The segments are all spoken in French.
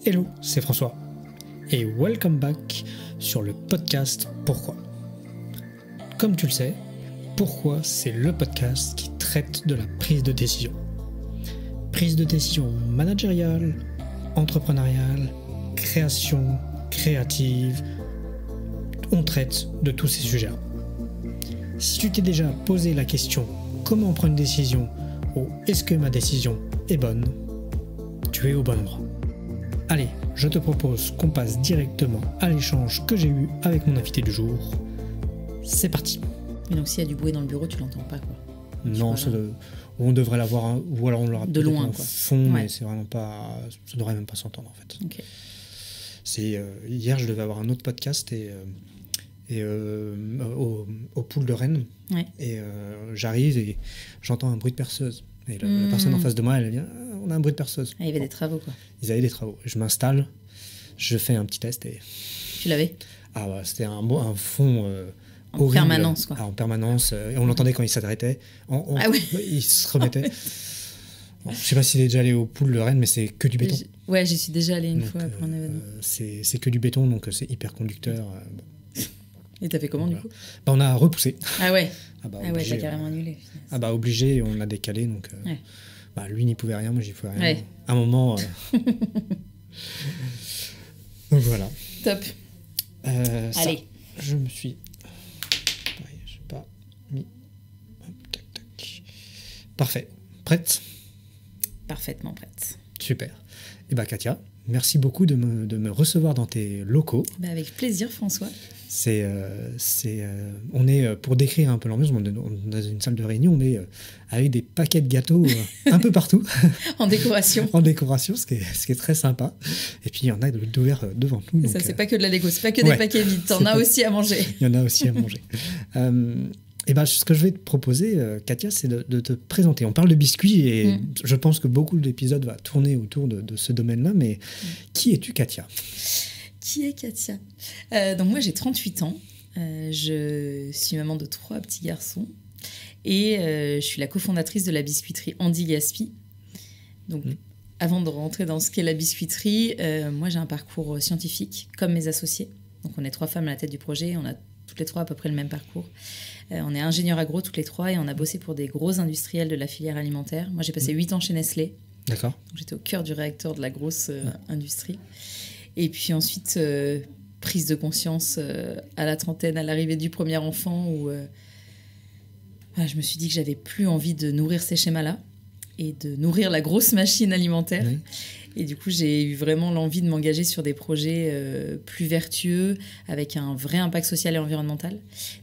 Hello, c'est François et welcome back sur le podcast Pourquoi. Comme tu le sais, Pourquoi, c'est le podcast qui traite de la prise de décision. Prise de décision managériale, entrepreneuriale, création, créative, on traite de tous ces sujets-là. Si tu t'es déjà posé la question comment prendre une décision ou est-ce que ma décision est bonne, tu es au bon endroit. Allez, je te propose qu'on passe directement à l'échange que j'ai eu avec mon invité du jour. C'est parti. Mais donc s'il y a du bruit dans le bureau, tu l'entends pas quoi. Non, on devrait l'avoir, ou alors on l'aura de loin, en quoi. fond, ouais. Mais c'est vraiment pas, ça devrait même pas s'entendre en fait. Okay. C'est hier, je devais avoir un autre podcast au pool de Rennes, ouais. Et j'arrive et j'entends un bruit de perceuse. Et la personne en face de moi, elle vient, on a un bruit de perceuse. Ah, il y avait des travaux quoi. Ils avaient des travaux. Je m'installe, je fais un petit test et. Tu l'avais ? Ah ouais, c'était un fond. En horrible, permanence, quoi. En permanence. Et on l'entendait quand il s'arrêtait. Ah ouais. Il se remettait. Bon, je sais pas s'il est déjà allé au pool de Rennes, mais c'est que du béton. Ouais, j'y suis déjà allé une donc, fois pour un événement. C'est que du béton, donc c'est hyper conducteur. Bon. Et t'as fait comment du coup ? Bah, on a repoussé. Ah ouais. Obligé, ouais, t'as carrément annulé. Obligé, on a décalé. Donc, ouais. Lui n'y pouvait rien, moi j'y pouvais rien. Ouais. À un moment. Donc voilà. Top. Allez. Je me suis. Je sais pas mis. Hop, tac, tac. Parfait. Prête ? Parfaitement prête. Super. Et Katia, merci beaucoup de me recevoir dans tes locaux. Avec plaisir, François. On est, pour décrire un peu l'ambiance, on est dans une salle de réunion, on est avec des paquets de gâteaux un peu partout. En décoration. En décoration, ce qui est très sympa. Et puis il y en a d'ouvert devant nous. Donc, ça, c'est pas que de la déco, c'est pas que des paquets vides, t'en as aussi à manger. Il y en a aussi à manger. Ce que je vais te proposer, Katia, c'est de te présenter. On parle de biscuits et je pense que beaucoup d'épisodes vont tourner autour de ce domaine-là, mais qui es-tu, Katia ? Qui est Katia ? Donc moi j'ai 38 ans, je suis maman de 3 petits garçons et je suis la cofondatrice de la biscuiterie Andy Gaspi. Donc avant de rentrer dans ce qu'est la biscuiterie, moi j'ai un parcours scientifique comme mes associés. Donc on est 3 femmes à la tête du projet, on a toutes les 3 à peu près le même parcours. On est ingénieurs agro toutes les 3 et on a bossé pour des gros industriels de la filière alimentaire. Moi j'ai passé 8 ans chez Nestlé. D'accord. Donc, j'étais au cœur du réacteur de la grosse industrie. Et puis ensuite, prise de conscience à la trentaine, à l'arrivée du premier enfant, où je me suis dit que j'avais plus envie de nourrir ces schémas-là et de nourrir la grosse machine alimentaire. Oui. Et du coup, j'ai eu vraiment l'envie de m'engager sur des projets plus vertueux, avec un vrai impact social et environnemental.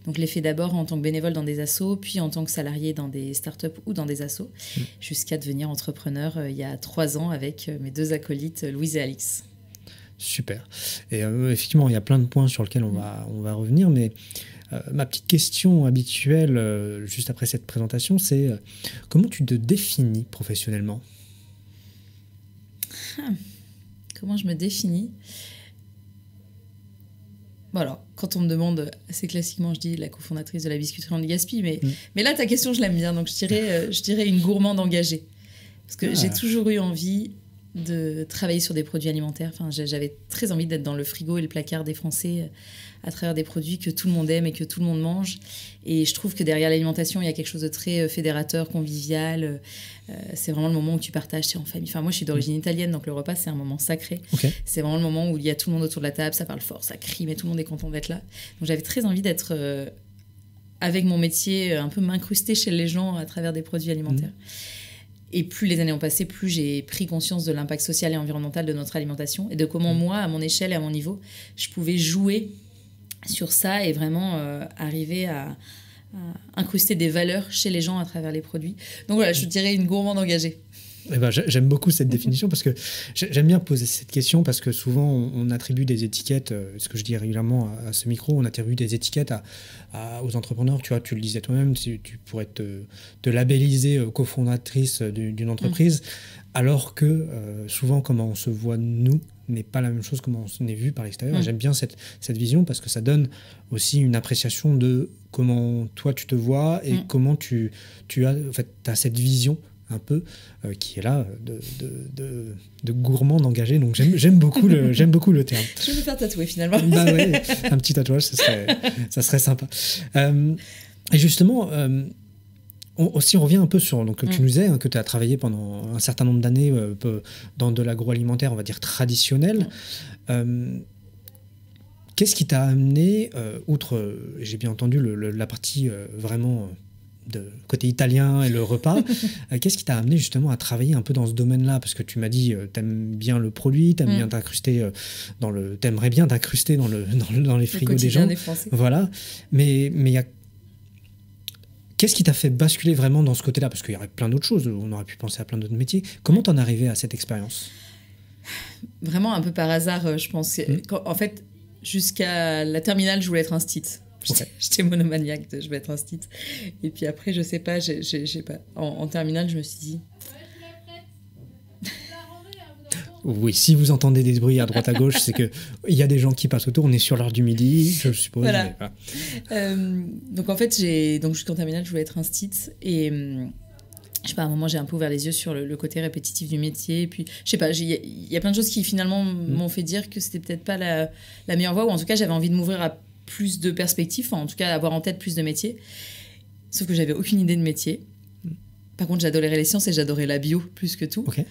Donc, je l'ai fait d'abord en tant que bénévole dans des assos, puis en tant que salarié dans des startups ou dans des assos, jusqu'à devenir entrepreneur il y a 3 ans avec mes 2 acolytes, Louise et Alix. Super. Et effectivement, il y a plein de points sur lesquels on va revenir, mais ma petite question habituelle, juste après cette présentation, c'est comment tu te définis professionnellement ? Comment je me définis ? Bon alors, quand on me demande, assez classiquement, je dis la cofondatrice de la biscuiterie Andy Gaspi, mais là, ta question, je l'aime bien, donc je dirais une gourmande engagée. Parce que j'ai toujours eu envie de travailler sur des produits alimentaires. Enfin, j'avais très envie d'être dans le frigo et le placard des Français à travers des produits que tout le monde aime et que tout le monde mange. Et je trouve que derrière l'alimentation, il y a quelque chose de très fédérateur, convivial. C'est vraiment le moment où tu partages, tu es en famille. Enfin, moi, je suis d'origine italienne, donc le repas, c'est un moment sacré. Okay. C'est vraiment le moment où il y a tout le monde autour de la table, ça parle fort, ça crie, mais tout le monde est content d'être là. Donc, j'avais très envie d'être, avec mon métier, un peu m'incruster chez les gens à travers des produits alimentaires. Et plus les années ont passé, plus j'ai pris conscience de l'impact social et environnemental de notre alimentation et de comment moi, à mon échelle et à mon niveau, je pouvais jouer sur ça et vraiment arriver à incruster des valeurs chez les gens à travers les produits. Donc voilà, je dirais une gourmande engagée. J'aime beaucoup cette définition parce que j'aime bien poser cette question parce que souvent on attribue des étiquettes, ce que je dis régulièrement à ce micro, on attribue des étiquettes aux entrepreneurs. Tu vois, tu le disais toi-même, tu pourrais te labelliser cofondatrice d'une entreprise, alors que souvent comment on se voit nous n'est pas la même chose comment on est vu par l'extérieur. Et j'aime bien cette vision parce que ça donne aussi une appréciation de comment toi tu te vois et comment tu as, en fait, t'as cette vision un peu, qui est là, de gourmand engagé. Donc j'aime beaucoup le terme. Je vais me faire tatouer finalement. Bah ouais, un petit tatouage, ça serait sympa. Et justement, on revient un peu sur... Donc, tu nous disais que tu as travaillé pendant un certain nombre d'années dans de l'agroalimentaire, on va dire, traditionnel. Qu'est-ce qui t'a amené, outre, j'ai bien entendu, la partie vraiment de côté italien et le repas, qu'est-ce qui t'a amené justement à travailler un peu dans ce domaine-là? Parce que tu m'as dit, t'aimes bien le produit, bien t'incruster t'aimerais bien t'incruster dans les frigos des gens. Des Français. Voilà. Mais il y a... Qu'est-ce qui t'a fait basculer vraiment dans ce côté-là? Parce qu'il y aurait plein d'autres choses, on aurait pu penser à plein d'autres métiers. Comment t'en es arrivé à cette expérience? Vraiment un peu par hasard, je pense. En fait, jusqu'à la terminale, je voulais être instite. Okay. J'étais monomaniaque, je vais être instite. Et puis après, je sais pas, en terminale, je me suis dit... Oui, si vous entendez des bruits à droite à gauche, c'est qu'il y a des gens qui passent autour. On est sur l'heure du midi, je suppose. Voilà. Mais voilà. Donc en fait, jusqu'en terminale, je voulais être instite. Et je sais pas, à un moment, j'ai un peu ouvert les yeux sur le côté répétitif du métier. Et puis, je sais pas, il y a plein de choses qui finalement m'ont fait dire que c'était peut-être pas la meilleure voie. Ou en tout cas, j'avais envie de m'ouvrir à plus de perspectives. Enfin, en tout cas, avoir en tête plus de métiers. Sauf que j'avais aucune idée de métier. Par contre, j'adorais les sciences et j'adorais la bio plus que tout. Okay.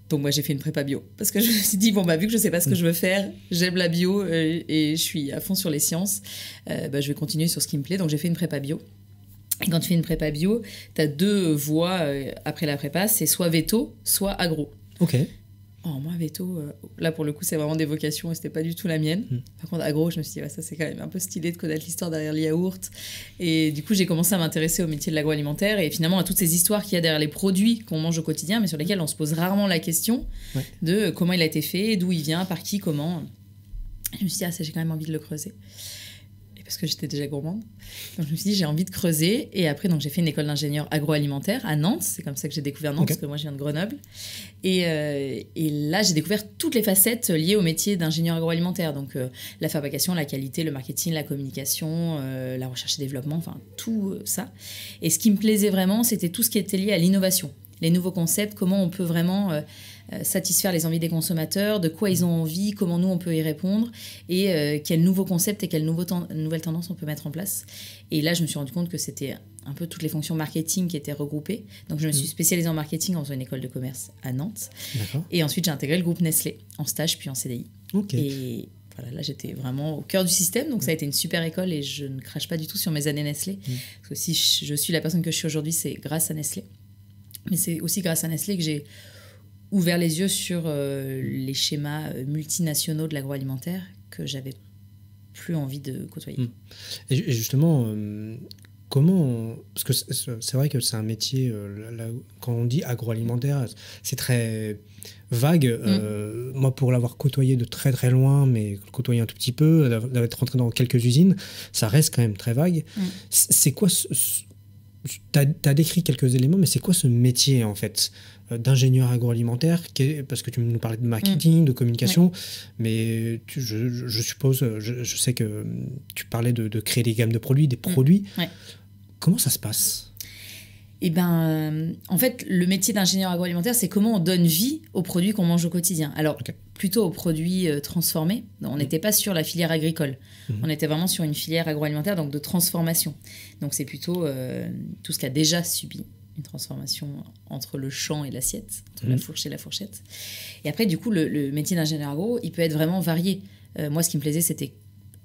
Donc moi j'ai fait une prépa bio parce que je me suis dit vu que je sais pas ce que je veux faire, j'aime la bio et je suis à fond sur les sciences, je vais continuer sur ce qui me plaît. Donc j'ai fait une prépa bio. Et quand tu fais une prépa bio, tu as deux voies après la prépa, c'est soit veto, soit agro. Ok. Moi veto, là pour le coup c'est vraiment des vocations et c'était pas du tout la mienne. Par contre agro, je me suis dit ça c'est quand même un peu stylé de connaître l'histoire derrière le yaourt. Et du coup j'ai commencé à m'intéresser au métier de l'agroalimentaire et finalement à toutes ces histoires qu'il y a derrière les produits qu'on mange au quotidien mais sur lesquels on se pose rarement la question de comment il a été fait, d'où il vient, par qui, comment. Je me suis dit ça j'ai quand même envie de le creuser. Parce que j'étais déjà gourmande. Donc je me suis dit, j'ai envie de creuser. Et après, donc, j'ai fait une école d'ingénieur agroalimentaire à Nantes. C'est comme ça que j'ai découvert Nantes, parce que moi, je viens de Grenoble. Et là, j'ai découvert toutes les facettes liées au métier d'ingénieur agroalimentaire. Donc la fabrication, la qualité, le marketing, la communication, la recherche et développement, enfin tout ça. Et ce qui me plaisait vraiment, c'était tout ce qui était lié à l'innovation. Les nouveaux concepts, comment on peut vraiment... satisfaire les envies des consommateurs, de quoi ils ont envie, comment nous on peut y répondre et quels nouveaux concepts et quelles nouvelles tendances on peut mettre en place. Et là je me suis rendu compte que c'était un peu toutes les fonctions marketing qui étaient regroupées. Donc je me suis spécialisée en marketing en faisant une école de commerce à Nantes. D'accord. Et ensuite j'ai intégré le groupe Nestlé en stage puis en CDI. Okay. Et voilà, là j'étais vraiment au cœur du système, donc ça a été une super école et je ne crache pas du tout sur mes années Nestlé. Parce que si je suis la personne que je suis aujourd'hui, c'est grâce à Nestlé. Mais c'est aussi grâce à Nestlé que j'ai ouvert les yeux sur les schémas multinationaux de l'agroalimentaire que j'avais plus envie de côtoyer. Et justement, comment... Parce que c'est vrai que c'est un métier, quand on dit agroalimentaire, c'est très vague. Moi, pour l'avoir côtoyé de très très loin, mais côtoyé un tout petit peu, d'être rentré dans quelques usines, ça reste quand même très vague. C'est quoi t'as décrit quelques éléments, mais c'est quoi ce métier en fait d'ingénieur agroalimentaire parce que tu nous parlais de marketing, de communication, mais je suppose, je sais que tu parlais de créer des gammes de produits, des produits. Comment ça se passe ? Eh ben, en fait, le métier d'ingénieur agroalimentaire, c'est comment on donne vie aux produits qu'on mange au quotidien. Alors, plutôt aux produits transformés. On n'était pas sur la filière agricole. On était vraiment sur une filière agroalimentaire, donc de transformation. Donc, c'est plutôt tout ce qui a déjà subi une transformation entre le champ et l'assiette, entre la fourche et la fourchette. Et après, du coup, le métier d'ingénieur agro, il peut être vraiment varié. Moi, ce qui me plaisait, c'était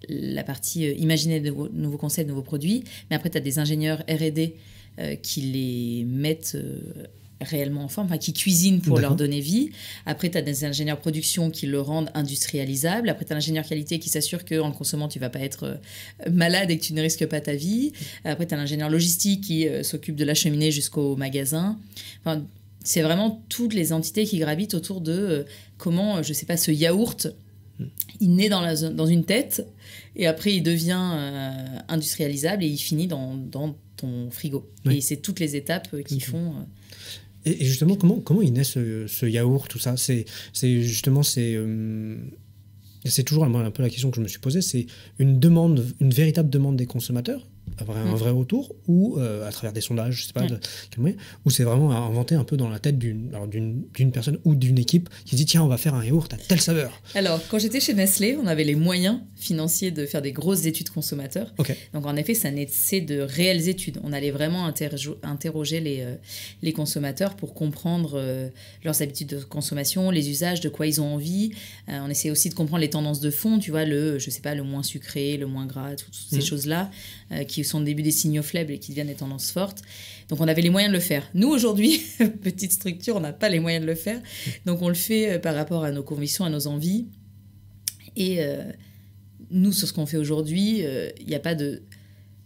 la partie imaginer de nouveaux concepts, de nouveaux produits. Mais après, tu as des ingénieurs R&D qui les mettent réellement en forme, qui cuisinent pour leur donner vie. Après, tu as des ingénieurs production qui le rendent industrialisable. Après, tu as l'ingénieur qualité qui s'assure qu'en le consommant, tu ne vas pas être malade et que tu ne risques pas ta vie. Après, tu as l'ingénieur logistique qui s'occupe de l'acheminer jusqu'au magasin. Enfin, c'est vraiment toutes les entités qui gravitent autour de comment, je ne sais pas, ce yaourt, il naît dans une tête et après, il devient industrialisable et il finit dans ton frigo. Et c'est toutes les étapes qui font... Et justement, comment il naît ce yaourt, tout ça ? C'est toujours un peu la question que je me suis posée. C'est une véritable demande des consommateurs un vrai retour, ou à travers des sondages, je sais pas, quel moyen, ou c'est vraiment inventé un peu dans la tête d'une personne ou d'une équipe qui dit tiens, on va faire un yaourt à telle saveur. Alors, quand j'étais chez Nestlé, on avait les moyens financiers de faire des grosses études consommateurs. Donc, en effet, ça naissait de réelles études. On allait vraiment interroger les consommateurs pour comprendre leurs habitudes de consommation, les usages, de quoi ils ont envie. On essayait aussi de comprendre les tendances de fond, tu vois, je sais pas, le moins sucré, le moins gras, toutes ces choses-là, qui sont au début des signaux faibles et qui deviennent des tendances fortes. Donc, on avait les moyens de le faire. Nous, aujourd'hui, petite structure, on n'a pas les moyens de le faire. Donc, on le fait par rapport à nos convictions, à nos envies. Et nous, sur ce qu'on fait aujourd'hui, il n'y a pas de...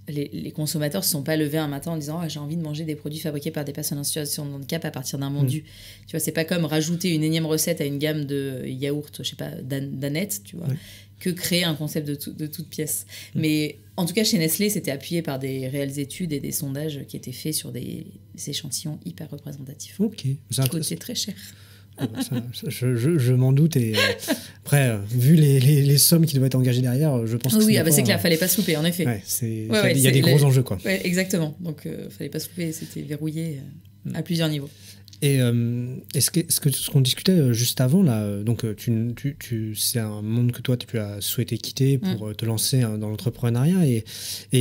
Les consommateurs ne se sont pas levés un matin en disant j'ai envie de manger des produits fabriqués par des personnes en situation de handicap à partir d'un mondu. Tu vois, c'est pas comme rajouter une énième recette à une gamme de yaourt, je sais pas, d'Annette, tu vois, que créer un concept de toute pièce. Mais en tout cas, chez Nestlé, c'était appuyé par des réelles études et des sondages qui étaient faits sur des échantillons hyper représentatifs. Ok. Ça coûtait très cher. Je m'en doute. Et après, vu les sommes qui doivent être engagées derrière, je pense que c'est clair, fallait pas se louper, en effet. Il y a des gros enjeux, quoi. Ouais, exactement. Donc, fallait pas se louper, c'était verrouillé à plusieurs niveaux. Et ce qu'on discutait juste avant, là, donc c'est un monde que toi tu as souhaité quitter pour te lancer dans l'entrepreneuriat. Et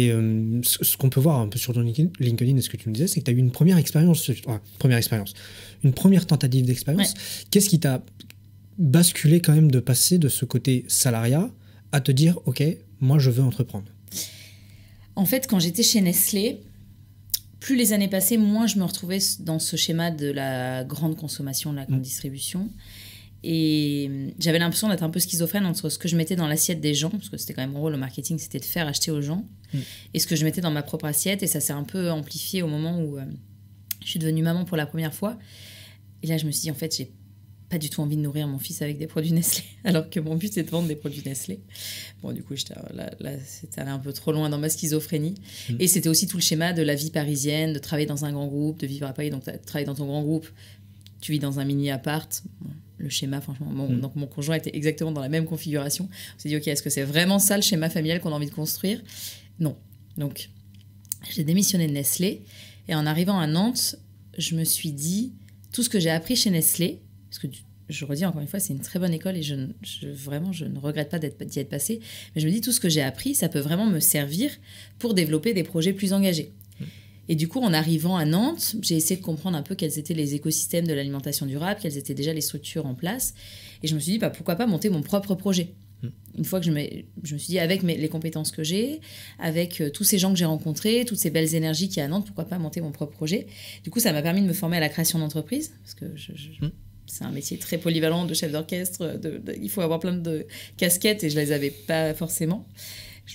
ce qu'on peut voir un peu sur ton LinkedIn, et ce que tu me disais, c'est que tu as eu une première expérience, une première tentative d'expérience. Qu'est-ce qui t'a basculé quand même de passer de ce côté salariat à te dire, ok, moi je veux entreprendre? En fait, quand j'étais chez Nestlé, plus les années passaient, moins je me retrouvais dans ce schéma de la grande consommation, de la grande distribution. Et j'avais l'impression d'être un peu schizophrène entre ce que je mettais dans l'assiette des gens, parce que c'était quand même mon rôle au marketing, c'était de faire acheter aux gens, et ce que je mettais dans ma propre assiette. Et ça s'est un peu amplifié au moment où je suis devenue maman pour la première fois. Et là, je me suis dit, en fait, j'ai pas du tout envie de nourrir mon fils avec des produits Nestlé, alors que mon but, c'est de vendre des produits Nestlé. Bon, du coup, là, c'était allé un peu trop loin dans ma schizophrénie. Et c'était aussi tout le schéma de la vie parisienne, de travailler dans un grand groupe, de vivre à Paris. Donc, tu travailles dans ton grand groupe, tu vis dans un mini-appart. Bon, le schéma, franchement, donc mon conjoint était exactement dans la même configuration. On s'est dit, ok, est-ce que c'est vraiment ça le schéma familial qu'on a envie de construire? Non. Donc, j'ai démissionné de Nestlé. Et en arrivant à Nantes, je me suis dit, tout ce que j'ai appris chez Nestlé, parce que je redis encore une fois, c'est une très bonne école et je ne regrette pas d'y être passée. Mais je me dis, tout ce que j'ai appris, ça peut vraiment me servir pour développer des projets plus engagés. Et du coup, en arrivant à Nantes, j'ai essayé de comprendre un peu quels étaient les écosystèmes de l'alimentation durable, quelles étaient déjà les structures en place. Et je me suis dit, pourquoi pas monter mon propre projet? Une fois que je me suis dit, avec les compétences que j'ai, avec tous ces gens que j'ai rencontrés, toutes ces belles énergies qu'il y a à Nantes, pourquoi pas monter mon propre projet? Du coup, ça m'a permis de me former à la création d'entreprise, parce que c'est un métier très polyvalent de chef d'orchestre. Il faut avoir plein de casquettes et je ne les avais pas forcément.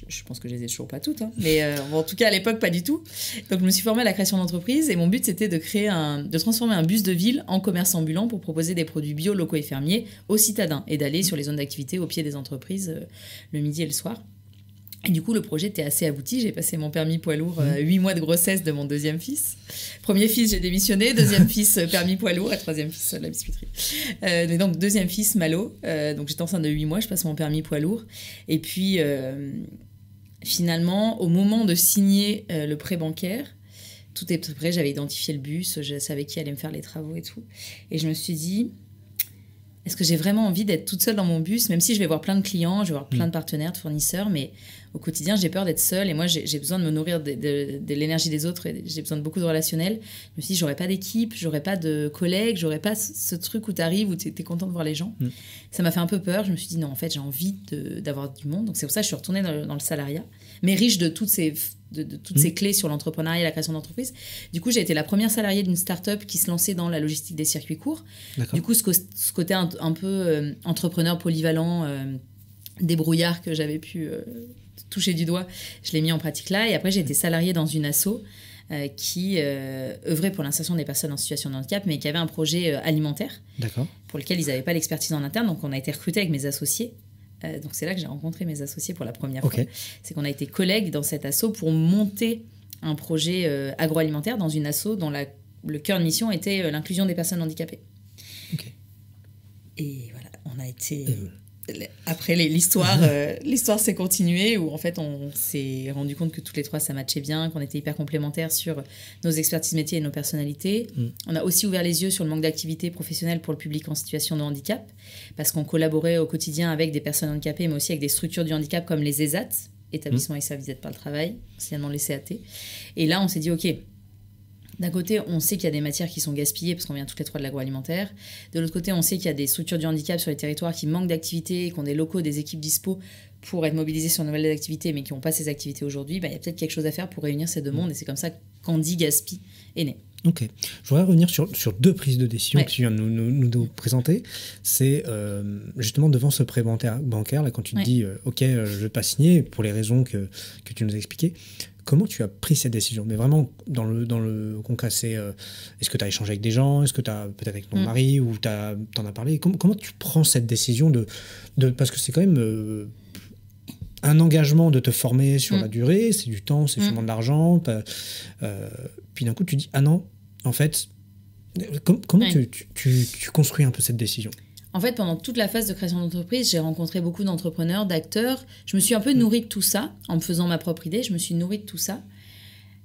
Je pense que je les ai toujours pas toutes, mais en tout cas à l'époque pas du tout. Donc je me suis formée à la création d'entreprise et mon but c'était de transformer un bus de ville en commerce ambulant pour proposer des produits bio, locaux et fermiers aux citadins et d'aller sur les zones d'activité au pied des entreprises le midi et le soir. Et du coup, le projet était assez abouti. J'ai passé mon permis poids lourd 8 mois de grossesse de mon deuxième fils. Premier fils, j'ai démissionné. Deuxième fils, permis poids lourd. Et troisième fils, la biscuiterie. Mais donc, deuxième fils, Malo. Donc, j'étais enceinte de 8 mois. Je passe mon permis poids lourd. Et puis, finalement, au moment de signer le prêt bancaire, tout est prêt. J'avais identifié le bus. Je savais qui allait me faire les travaux et tout. Et je me suis dit... Est-ce que j'ai vraiment envie d'être toute seule dans mon bus, même si je vais voir plein de clients, je vais voir plein de partenaires, de fournisseurs, mais au quotidien, j'ai peur d'être seule et moi, j'ai besoin de me nourrir de l'énergie des autres et j'ai besoin de beaucoup de relationnel. Je me suis dit, j'aurais pas d'équipe, j'aurais pas de collègues, j'aurais pas ce truc où tu arrives, où tu es content de voir les gens. Ça m'a fait un peu peur. Je me suis dit, non, en fait, j'ai envie d'avoir du monde. Donc, c'est pour ça que je suis retournée dans le salariat, mais riche de toutes ces clés sur l'entrepreneuriat et la création d'entreprise. Du coup, j'ai été la première salariée d'une start-up qui se lançait dans la logistique des circuits courts. Du coup, ce côté un peu entrepreneur polyvalent, débrouillard que j'avais pu toucher du doigt, je l'ai mis en pratique là. Et après, j'ai été salariée dans une asso qui œuvrait pour l'insertion des personnes en situation de handicap, mais qui avait un projet alimentaire pour lequel ils n'avaient pas l'expertise en interne. Donc, on a été recrutés avec mes associés. Donc c'est là que j'ai rencontré mes associés pour la première fois. C'est qu'on a été collègues dans cet asso pour monter un projet agroalimentaire dans une asso dont le cœur de mission était l'inclusion des personnes handicapées. Et voilà, on a été après l'histoire s'est continuée où en fait on s'est rendu compte que toutes les trois ça matchait bien, qu'on était hyper complémentaires sur nos expertises métiers et nos personnalités. On a aussi ouvert les yeux sur le manque d'activité professionnelle pour le public en situation de handicap parce qu'on collaborait au quotidien avec des personnes handicapées mais aussi avec des structures du handicap comme les ESAT, établissements et services d'aide par le travail, anciennement les CAT. Et là on s'est dit ok, d'un côté, on sait qu'il y a des matières qui sont gaspillées parce qu'on vient toutes les trois de l'agroalimentaire. De l'autre côté, on sait qu'il y a des structures du handicap sur les territoires qui manquent d'activités, qui ont des locaux, des équipes dispo pour être mobilisées sur de nouvelles activités, mais qui n'ont pas ces activités aujourd'hui. Il y a peut-être quelque chose à faire pour réunir ces deux mondes et c'est comme ça qu'Andy Gaspi est né. Ok. Je voudrais revenir sur deux prises de décision que tu viens de nous présenter. C'est justement devant ce prêt bancaire, là, quand tu te dis ok, je ne vais pas signer pour les raisons que tu nous as expliquées. Comment tu as pris cette décision? Mais vraiment, dans le concret, c'est est-ce que tu as échangé avec des gens? Est-ce que tu as peut-être avec ton mari ou t'en as parlé? Comment tu prends cette décision parce que c'est quand même un engagement de te former sur la durée, c'est du temps, c'est sûrement de l'argent. Puis d'un coup, tu dis ah non, en fait, comment tu construis un peu cette décision? En fait, pendant toute la phase de création d'entreprise, j'ai rencontré beaucoup d'entrepreneurs, d'acteurs. Je me suis un peu nourrie de tout ça. En me faisant ma propre idée, je me suis nourrie de tout ça.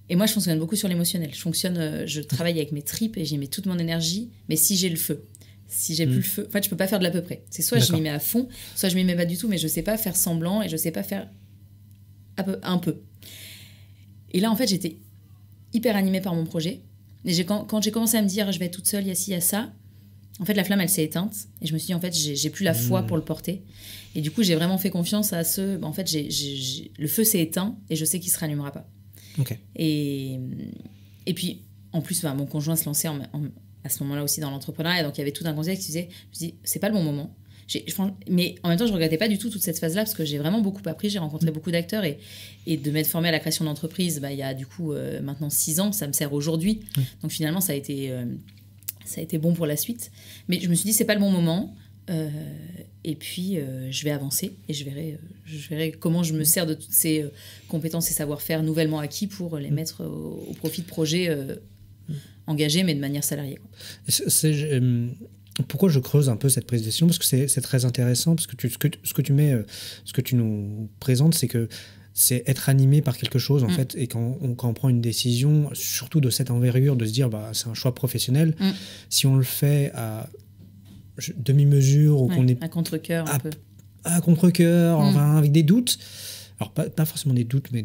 Et moi, je fonctionne beaucoup sur l'émotionnel. Je travaille avec mes tripes et j'y mets toute mon énergie. Mais si j'ai le feu, si j'ai plus le feu... En fait, je peux pas faire de l'à peu près. C'est soit je m'y mets à fond, soit je m'y mets pas du tout, mais je sais pas faire semblant et je sais pas faire un peu. Et là, en fait, j'étais hyper animée par mon projet. Et quand j'ai commencé à me dire, je vais être toute seule, il y a ci, il y a ça... En fait, la flamme, elle s'est éteinte. Et je me suis dit, en fait, j'ai plus la foi pour le porter. Et du coup, j'ai vraiment fait confiance à en fait, le feu s'est éteint et je sais qu'il se rallumera pas. Okay. Et puis, en plus, mon conjoint se lançait à ce moment-là aussi dans l'entrepreneuriat. Donc, il y avait tout un contexte qui disait, je me dis, c'est pas le bon moment. Mais en même temps, je regrettais pas du tout toute cette phase-là parce que j'ai vraiment beaucoup appris. J'ai rencontré beaucoup d'acteurs et de m'être formée à la création d'entreprise, il y a du coup maintenant 6 ans. Ça me sert aujourd'hui. Donc, finalement, ça a été bon pour la suite. Mais je me suis dit, c'est pas le bon moment. Et puis, je vais avancer et je verrai comment je me sers de toutes ces compétences et savoir-faire nouvellement acquis pour les mettre au profit de projets engagés, mais de manière salariée. Pourquoi je creuse un peu cette prise de décision? Parce que c'est très intéressant, parce que ce que tu nous présentes, c'est que c'est être animé par quelque chose, en fait, et quand on prend une décision, surtout de cette envergure, de se dire, c'est un choix professionnel, si on le fait à demi-mesure, ou qu'on est à contre-cœur un peu. À contre-cœur, enfin, avec des doutes, alors pas forcément des doutes, mais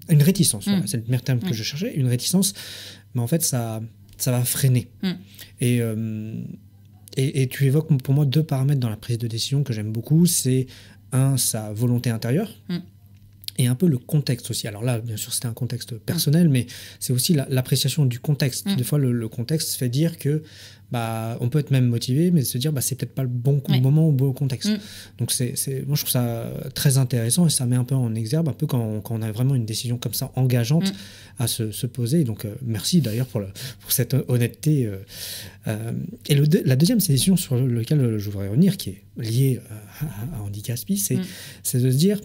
une réticence, voilà, c'est le meilleur terme que je cherchais, une réticence, mais en fait, ça va freiner. Et tu évoques pour moi 2 paramètres dans la prise de décision que j'aime beaucoup, c'est sa volonté intérieure, et un peu le contexte aussi. Alors là, bien sûr, c'était un contexte personnel, mais c'est aussi l'appréciation du contexte. Des fois, le contexte fait dire que on peut être même motivé, mais se dire c'est peut-être pas le bon moment ou le bon contexte. Donc, moi, je trouve ça très intéressant et ça met un peu en exergue, un peu quand on a vraiment une décision comme ça engageante à se poser. Et donc, merci d'ailleurs pour cette honnêteté. Et la deuxième décision sur laquelle je voudrais revenir, qui est liée à Andy Gaspi, c'est de se dire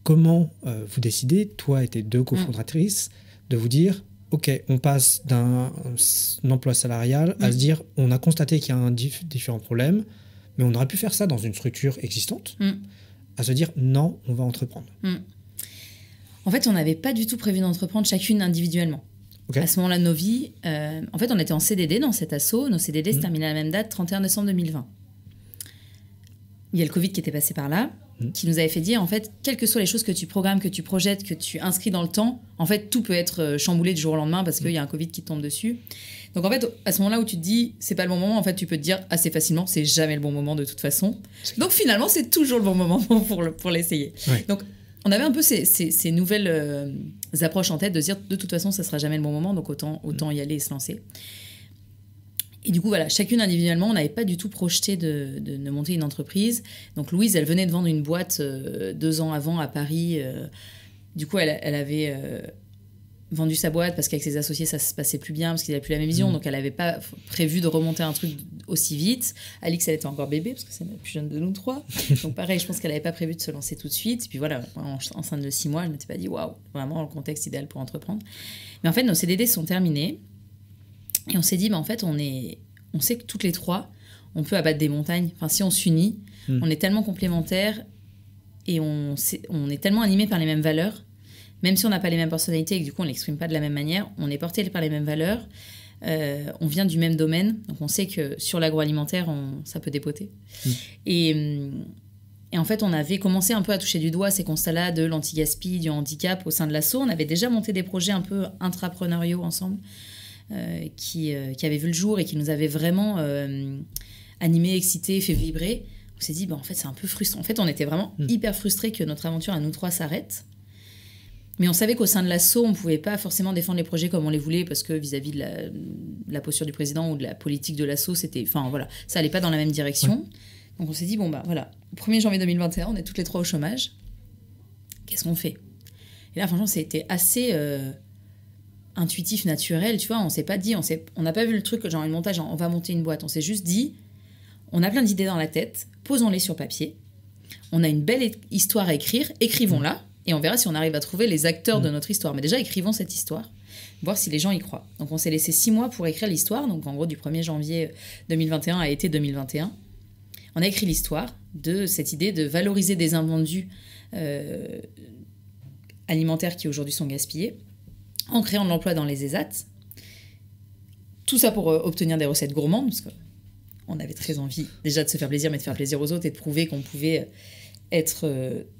comment vous décidez, toi et tes 2 cofondatrices, de vous dire ok, on passe d'un emploi salarial à se dire on a constaté qu'il y a différents problèmes, mais on aurait pu faire ça dans une structure existante, à se dire non, on va entreprendre. En fait, on n'avait pas du tout prévu d'entreprendre chacune individuellement. Okay. À ce moment-là de nos vies, en fait, on était en CDD dans cet asso. Nos CDD se terminaient à la même date, 31 décembre 2020. Il y a le Covid qui était passé par là, qui nous avait fait dire, en fait, quelles que soient les choses que tu programmes, que tu projettes, que tu inscris dans le temps, en fait, tout peut être chamboulé du jour au lendemain parce qu'il y a un Covid qui te tombe dessus. Donc, en fait, à ce moment-là où tu te dis, c'est pas le bon moment, en fait, tu peux te dire assez facilement, c'est jamais le bon moment de toute façon. Donc, finalement, c'est toujours le bon moment pour l'essayer. Ouais. Donc, on avait un peu ces nouvelles approches en tête de se dire, de toute façon, ça sera jamais le bon moment, donc autant y aller et se lancer. Et du coup, voilà, chacune individuellement, on n'avait pas du tout projeté de monter une entreprise. Donc, Louise, elle venait de vendre une boîte 2 ans avant à Paris. Du coup, elle avait vendu sa boîte parce qu'avec ses associés, ça se passait plus bien, parce qu'ils n'avaient plus la même vision. Donc, elle n'avait pas prévu de remonter un truc aussi vite. Alix, elle était encore bébé, parce que c'est la plus jeune de nous 3. Donc, pareil, je pense qu'elle n'avait pas prévu de se lancer tout de suite. Et puis voilà, enceinte de 6 mois, elle ne m'était pas dit, waouh, vraiment le contexte idéal pour entreprendre. Mais en fait, nos CDD sont terminés. Et on s'est dit, en fait, on sait que toutes les 3, on peut abattre des montagnes. Enfin, si on s'unit, on est tellement complémentaires et on est tellement animés par les mêmes valeurs, même si on n'a pas les mêmes personnalités et que du coup on ne l'exprime pas de la même manière, on est portés par les mêmes valeurs, on vient du même domaine, donc on sait que sur l'agroalimentaire, ça peut dépoter. Et en fait, on avait commencé un peu à toucher du doigt ces constats-là de l'anti-gaspi, du handicap au sein de l'asso. On avait déjà monté des projets un peu intrapreneuriaux ensemble qui avaient vu le jour et qui nous avaient vraiment animés, excités, fait vibrer. On s'est dit, en fait, c'est un peu frustrant. En fait, on était vraiment hyper frustrés que notre aventure à nous trois s'arrête. Mais on savait qu'au sein de l'asso, on ne pouvait pas forcément défendre les projets comme on les voulait parce que vis-à-vis de la posture du président ou de la politique de l'asso, ça n'allait pas dans la même direction. Donc on s'est dit, voilà, au 1er janvier 2021, on est toutes les trois au chômage. Qu'est-ce qu'on fait? Et là, franchement, c'était assez intuitif, naturel, tu vois. On s'est pas dit, on n'a pas vu le truc, genre une montage, on va monter une boîte. On s'est juste dit, on a plein d'idées dans la tête, posons-les sur papier. On a une belle histoire à écrire, écrivons-la, et on verra si on arrive à trouver les acteurs de notre histoire. Mais déjà, écrivons cette histoire, voir si les gens y croient. Donc on s'est laissé 6 mois pour écrire l'histoire, donc en gros du 1er janvier 2021 à été 2021. On a écrit l'histoire de cette idée de valoriser des invendus alimentaires qui aujourd'hui sont gaspillés, en créant de l'emploi dans les ESAT. Tout ça pour obtenir des recettes gourmandes, parce qu'on avait très envie déjà de se faire plaisir, mais de faire plaisir aux autres et de prouver qu'on pouvait être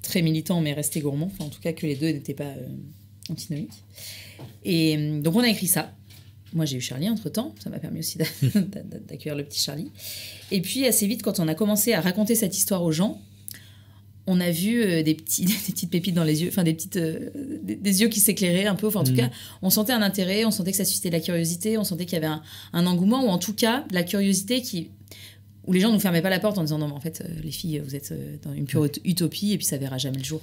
très militant, mais rester gourmand. Enfin, en tout cas, que les deux n'étaient pas antinomiques. Et donc, on a écrit ça. Moi, j'ai eu Charlie entre-temps. Ça m'a permis aussi d'accueillir le petit Charlie. Et puis, assez vite, quand on a commencé à raconter cette histoire aux gens, on a vu des petites pépites dans les yeux, enfin, des yeux qui s'éclairaient un peu. Enfin, en tout cas, on sentait un intérêt, on sentait que ça suscitait de la curiosité, on sentait qu'il y avait un engouement, ou en tout cas, de la curiosité où les gens ne nous fermaient pas la porte en disant « Non, mais en fait, les filles, vous êtes dans une pure utopie et puis ça verra jamais le jour. »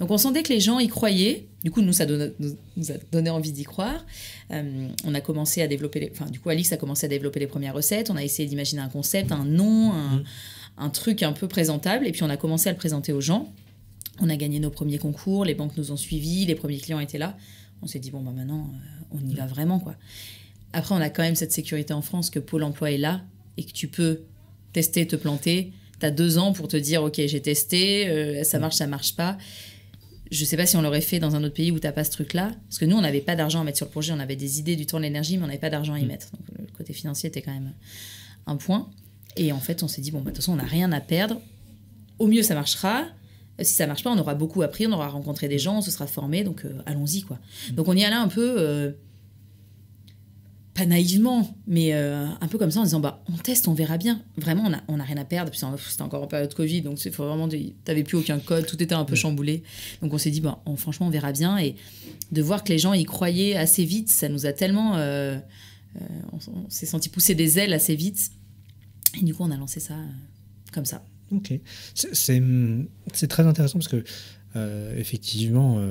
Donc, on sentait que les gens y croyaient. Du coup, nous a donné envie d'y croire. On a commencé à développer... Du coup, Alix a commencé à développer les premières recettes. On a essayé d'imaginer un concept, un nom, un truc un peu présentable. Et puis, on a commencé à le présenter aux gens. On a gagné nos premiers concours. Les banques nous ont suivis. Les premiers clients étaient là. On s'est dit « Bon, maintenant, on y va vraiment, quoi. » Après, on a quand même cette sécurité en France que Pôle emploi est là et que tu peux tester, te planter. Tu as 2 ans pour te dire « Ok, j'ai testé, ça marche pas. » Je sais pas si on l'aurait fait dans un autre pays où tu n'as pas ce truc-là. Parce que nous, on n'avait pas d'argent à mettre sur le projet. On avait des idées, du temps, de l'énergie, mais on n'avait pas d'argent à y mettre. Donc, le côté financier était quand même un point. Et en fait, on s'est dit « Bon, de toute façon, on n'a rien à perdre. Au mieux, ça marchera. Si ça marche pas, on aura beaucoup appris, on aura rencontré des gens, on se sera formé. Donc, allons-y, quoi. » Donc, on y allait un peu... pas naïvement, mais un peu comme ça en disant on teste, on verra bien. Vraiment, on n'a rien à perdre. Puis c'était encore en période Covid, donc t'avais plus aucun code, tout était un peu chamboulé. Donc on s'est dit franchement, on verra bien. Et de voir que les gens y croyaient assez vite, ça nous a tellement... on s'est senti pousser des ailes assez vite. Et du coup, on a lancé ça comme ça. Ok. C'est très intéressant parce que effectivement,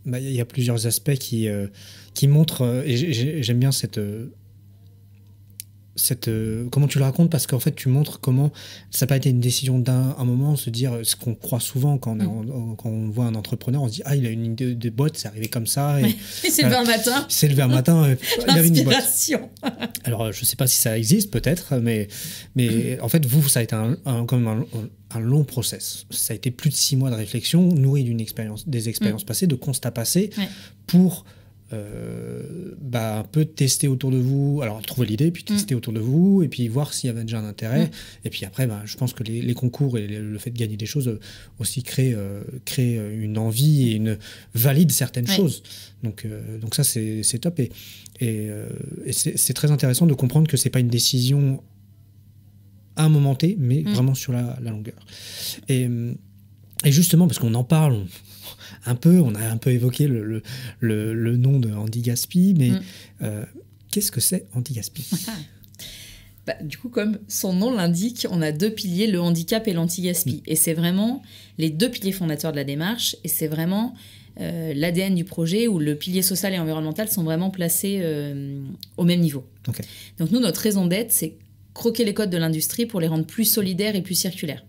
y a plusieurs aspects qui montrent, et j'aime bien cette comment tu le racontes, parce qu'en fait tu montres comment ça n'a pas été une décision d'un moment, se dire ce qu'on croit souvent quand on voit un entrepreneur, on se dit il a une idée de boîte, c'est arrivé comme ça et c'est levé un matin, il avait une boîte. Alors je sais pas si ça existe, peut-être, mais en fait ça a été quand même un long process. Ça a été plus de 6 mois de réflexion, nourri des expériences passées, de constats passés, pour un peu tester autour de vous, alors trouver l'idée, puis tester autour de vous, et puis voir s'il y avait déjà un intérêt. Et puis après, je pense que les concours et le fait de gagner des choses aussi crée une envie et valide certaines choses. Donc ça, c'est top. Et c'est très intéressant de comprendre que c'est pas une décision à un moment T, mais vraiment sur la longueur. Et justement, parce qu'on en parle... on a un peu évoqué le nom de Andy Gaspi, mais qu'est-ce que c'est Andy Gaspi? Du coup, comme son nom l'indique, on a 2 piliers, le handicap et l'anti-gaspi. Et c'est vraiment les 2 piliers fondateurs de la démarche, et c'est vraiment l'ADN du projet où le pilier social et environnemental sont vraiment placés au même niveau. Okay. Donc nous, notre raison d'être, c'est croquer les codes de l'industrie pour les rendre plus solidaires et plus circulaires.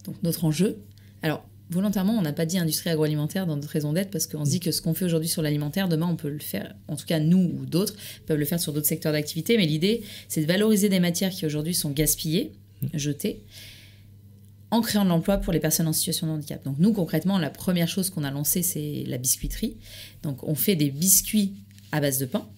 Donc notre enjeu... Alors, volontairement, on n'a pas dit industrie agroalimentaire dans notre raison d'être parce qu'on se dit que ce qu'on fait aujourd'hui sur l'alimentaire, demain on peut le faire, en tout cas nous ou d'autres peuvent le faire sur d'autres secteurs d'activité. Mais l'idée, c'est de valoriser des matières qui aujourd'hui sont gaspillées, jetées, en créant de l'emploi pour les personnes en situation de handicap. Donc nous, concrètement, la première chose qu'on a lancée, c'est la biscuiterie. Donc on fait des biscuits à base de pain.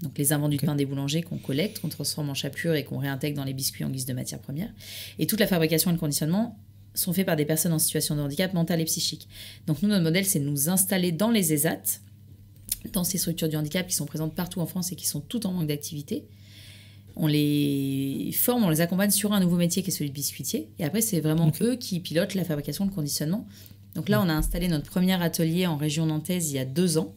Donc les invendus de pain des boulangers qu'on collecte, qu'on transforme en chapelure et qu'on réintègre dans les biscuits en guise de matière première. Et toute la fabrication et le conditionnement sont faits par des personnes en situation de handicap mental et psychique. Donc nous, notre modèle, c'est de nous installer dans les ESAT, dans ces structures du handicap qui sont présentes partout en France et qui sont toutes en manque d'activité. On les forme, on les accompagne sur un nouveau métier qui est celui de biscuitier. Et après, c'est vraiment eux qui pilotent la fabrication, le conditionnement. Donc là, on a installé notre premier atelier en région nantaise il y a 2 ans.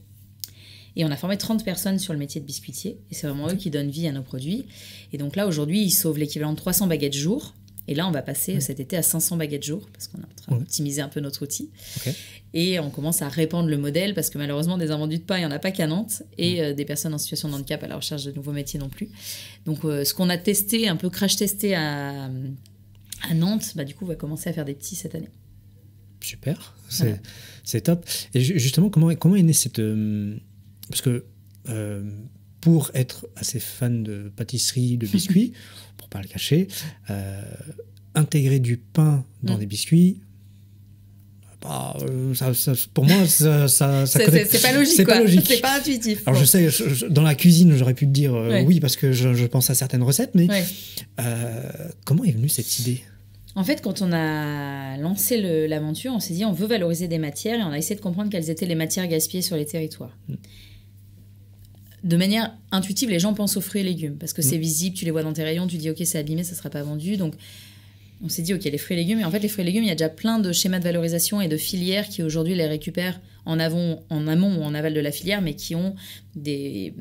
Et on a formé 30 personnes sur le métier de biscuitier. Et c'est vraiment eux qui donnent vie à nos produits. Et donc là, aujourd'hui, ils sauvent l'équivalent de 300 baguettes jour. Et là, on va passer cet été à 500 baguettes jour parce qu'on est en train d'optimiser un peu notre outil. Et on commence à répandre le modèle parce que malheureusement, des invendus de pain, il n'y en a pas qu'à Nantes. Et des personnes en situation de handicap à la recherche de nouveaux métiers non plus. Donc, ce qu'on a testé, un peu crash-testé à Nantes, bah, du coup, on va commencer à faire des petits cette année. Super, c'est top. Et justement, comment est née cette... Parce que pour être assez fan de pâtisserie, de biscuits, pour ne pas le cacher, intégrer du pain dans des biscuits, bah, pour moi, ça c'est pas logique. C'est pas intuitif. Alors je sais, dans la cuisine, j'aurais pu te dire oui, parce que je pense à certaines recettes, mais comment est venue cette idée ? En fait, quand on a lancé l'aventure, on s'est dit on veut valoriser des matières et on a essayé de comprendre quelles étaient les matières gaspillées sur les territoires. De manière intuitive, les gens pensent aux fruits et légumes parce que c'est visible, tu les vois dans tes rayons, tu dis ok, c'est abîmé, ça ne sera pas vendu. Donc on s'est dit ok, les fruits et légumes. Et en fait, les fruits et légumes, il y a déjà plein de schémas de valorisation et de filières qui aujourd'hui les récupèrent en amont ou en aval de la filière, mais qui ont des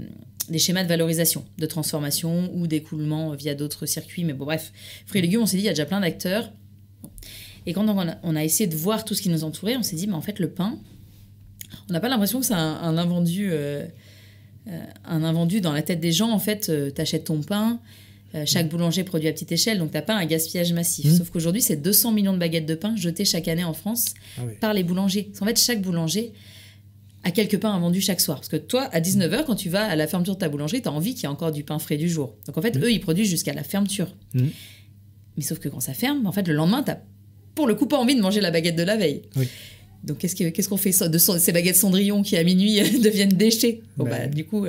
schémas de valorisation, de transformation ou d'écoulement via d'autres circuits. Mais bon, bref, fruits et légumes, on s'est dit il y a déjà plein d'acteurs. Et quand on a essayé de voir tout ce qui nous entourait, on s'est dit mais en fait, le pain, on n'a pas l'impression que c'est un invendu dans la tête des gens. En fait, tu achètes ton pain, chaque boulanger produit à petite échelle, donc tu n'as pas un gaspillage massif. Sauf qu'aujourd'hui, c'est 200 millions de baguettes de pain jetées chaque année en France par les boulangers. En fait, chaque boulanger a quelques pains invendus chaque soir. Parce que toi, à 19h, quand tu vas à la fermeture de ta boulangerie, tu as envie qu'il y ait encore du pain frais du jour. Donc en fait, eux, ils produisent jusqu'à la fermeture. Mais sauf que quand ça ferme, en fait, le lendemain, tu n'as pour le coup pas envie de manger la baguette de la veille. Donc, qu'est-ce qu'on fait de ces baguettes Cendrillon qui, à minuit, deviennent déchets? Du coup,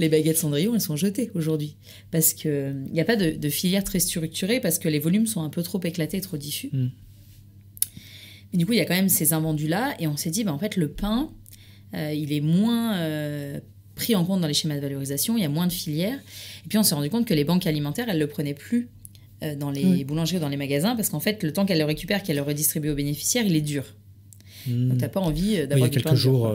les baguettes Cendrillon, elles sont jetées aujourd'hui. Parce qu'il n'y a pas de filière très structurée, parce que les volumes sont un peu trop éclatés, trop diffus. Mais du coup, il y a quand même ces invendus-là. Et on s'est dit, en fait, le pain, il est moins pris en compte dans les schémas de valorisation. Il y a moins de filières. Et puis, on s'est rendu compte que les banques alimentaires, elles ne le prenaient plus dans les boulangeries ou dans les magasins. Parce qu'en fait, le temps qu'elles le récupèrent, qu'elles le redistribuent aux bénéficiaires, il est dur. Donc, tu n'as pas envie d'avoir du pain. Il y a quelques jours.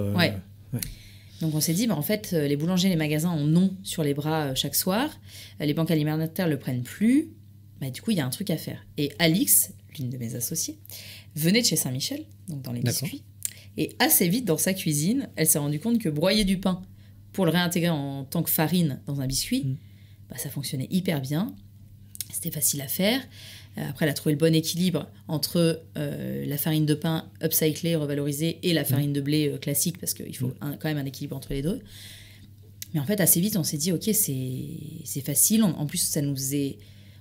Donc, on s'est dit, en fait, les boulangers et les magasins ont non sur les bras chaque soir. Les banques alimentaires ne le prennent plus. Du coup, il y a un truc à faire. Et Alix, l'une de mes associées, venait de chez Saint-Michel, donc dans les biscuits. Et assez vite, dans sa cuisine, elle s'est rendue compte que broyer du pain pour le réintégrer en tant que farine dans un biscuit, ça fonctionnait hyper bien. C'était facile à faire. Après, elle a trouvé le bon équilibre entre la farine de pain upcyclée, revalorisée, et la farine de blé classique, parce qu'il faut quand même un équilibre entre les deux. Mais en fait, assez vite, on s'est dit, ok, c'est facile. En plus,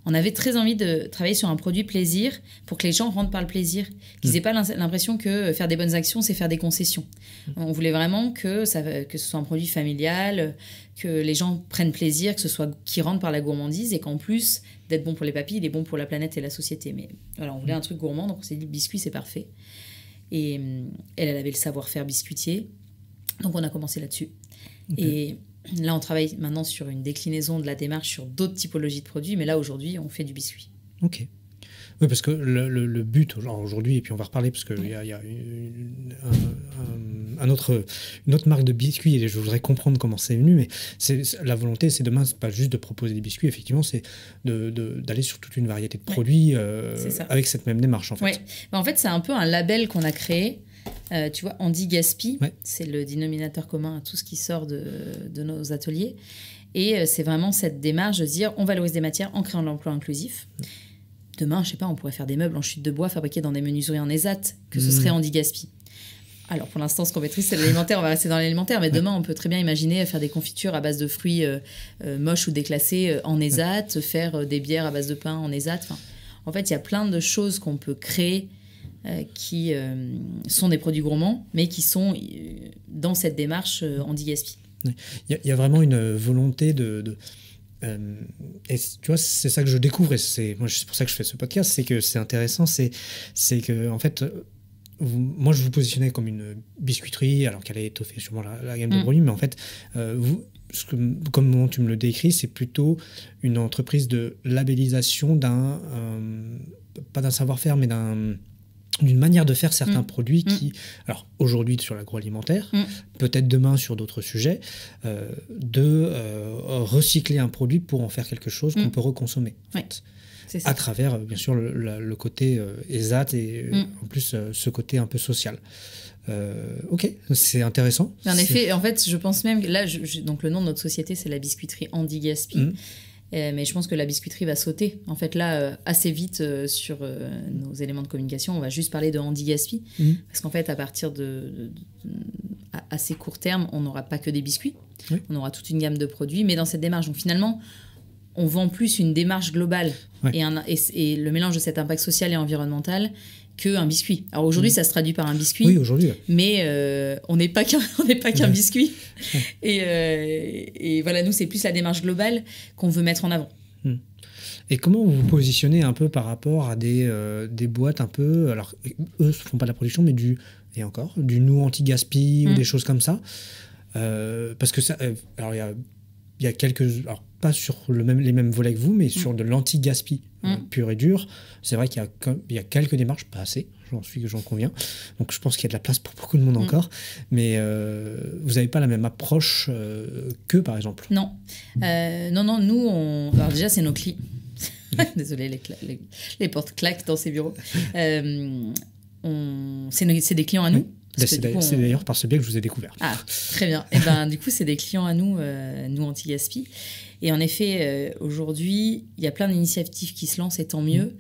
on avait très envie de travailler sur un produit plaisir pour que les gens rentrent par le plaisir, qu'ils n'aient pas l'impression que faire des bonnes actions, c'est faire des concessions. On voulait vraiment que ce soit un produit familial, que les gens prennent plaisir, qu'ils rentrent par la gourmandise, et qu'en plus d'être bon pour les papilles, il est bon pour la planète et la société. Mais voilà, on voulait un truc gourmand, donc on s'est dit le biscuit, c'est parfait. Et elle avait le savoir-faire biscuitier, donc on a commencé là-dessus. Et là, on travaille maintenant sur une déclinaison de la démarche sur d'autres typologies de produits, mais là, aujourd'hui, on fait du biscuit. Ok. Oui, parce que le but aujourd'hui, et puis on va reparler, parce qu'il y a une autre marque de biscuits, et je voudrais comprendre comment c'est venu, mais la volonté, c'est demain, c'est pas juste de proposer des biscuits, effectivement, c'est d'aller sur toute une variété de produits avec cette même démarche, en fait. Ouais. En fait, c'est un peu un label qu'on a créé. Tu vois, Andy Gaspi, c'est le dénominateur commun à tout ce qui sort de nos ateliers. Et c'est vraiment cette démarche de dire on valorise des matières en créant de l'emploi inclusif. demain, je sais pas, on pourrait faire des meubles en chute de bois fabriqués dans des menuiseries en ESAT, que ce serait Handy Gaspi. Alors pour l'instant, ce qu'on maîtrise, c'est l'alimentaire, on va rester dans l'alimentaire, mais demain, on peut très bien imaginer faire des confitures à base de fruits moches ou déclassés en ESAT, faire des bières à base de pain en ESAT. Enfin, en fait, il y a plein de choses qu'on peut créer qui sont des produits gourmands, mais qui sont dans cette démarche Handy Gaspi. Il y a vraiment une volonté et tu vois, c'est ça que je découvre, et c'est pour ça que je fais ce podcast, c'est que c'est intéressant, c'est que en fait, moi je vous positionnais comme une biscuiterie, alors qu'elle a étoffé sûrement la gamme de produits, mais en fait, comme tu me le décris, c'est plutôt une entreprise de labellisation pas d'un savoir-faire, mais d'une manière de faire certains produits qui, alors aujourd'hui sur l'agroalimentaire, peut-être demain sur d'autres sujets, de recycler un produit pour en faire quelque chose qu'on peut reconsommer. En fait. C'est ça. À travers, bien sûr, le côté ESAT et en plus ce côté un peu social. Ok, c'est intéressant. En effet, en fait, je pense même que là, donc le nom de notre société, c'est la biscuiterie Handy Gaspi. Mais je pense que la biscuiterie va sauter. En fait, là, assez vite sur nos éléments de communication, on va juste parler de Handy Gaspi. Parce qu'en fait, à partir à assez court terme, on n'aura pas que des biscuits. On aura toute une gamme de produits. Mais dans cette démarche, donc finalement, on vend plus une démarche globale et le mélange de cet impact social et environnemental qu'un biscuit. Alors aujourd'hui, ça se traduit par un biscuit. Oui, aujourd'hui. Mais on n'est pas qu'un biscuit. Et voilà, nous, c'est plus la démarche globale qu'on veut mettre en avant. Et comment vous vous positionnez un peu par rapport à des boîtes un peu... Alors, eux ne font pas de la production, mais du nous anti-gaspi ou des choses comme ça. Parce que ça... alors, il y a quelques... Alors, pas sur les mêmes volets que vous, mais sur de l'anti-gaspi pur et dur. C'est vrai qu'il y a quelques démarches, pas assez, j'en conviens. Donc je pense qu'il y a de la place pour beaucoup de monde encore. Mais vous n'avez pas la même approche que, par exemple. Non. Non, nous, alors déjà, c'est nos clients. Désolée, les portes claquent dans ces bureaux. C'est des clients à nous. C'est d'ailleurs par ce biais que je vous ai découvert. Ah, très bien. Et ben, du coup, c'est des clients à nous, nous anti-gaspi. Et en effet, aujourd'hui, il y a plein d'initiatives qui se lancent, et tant mieux.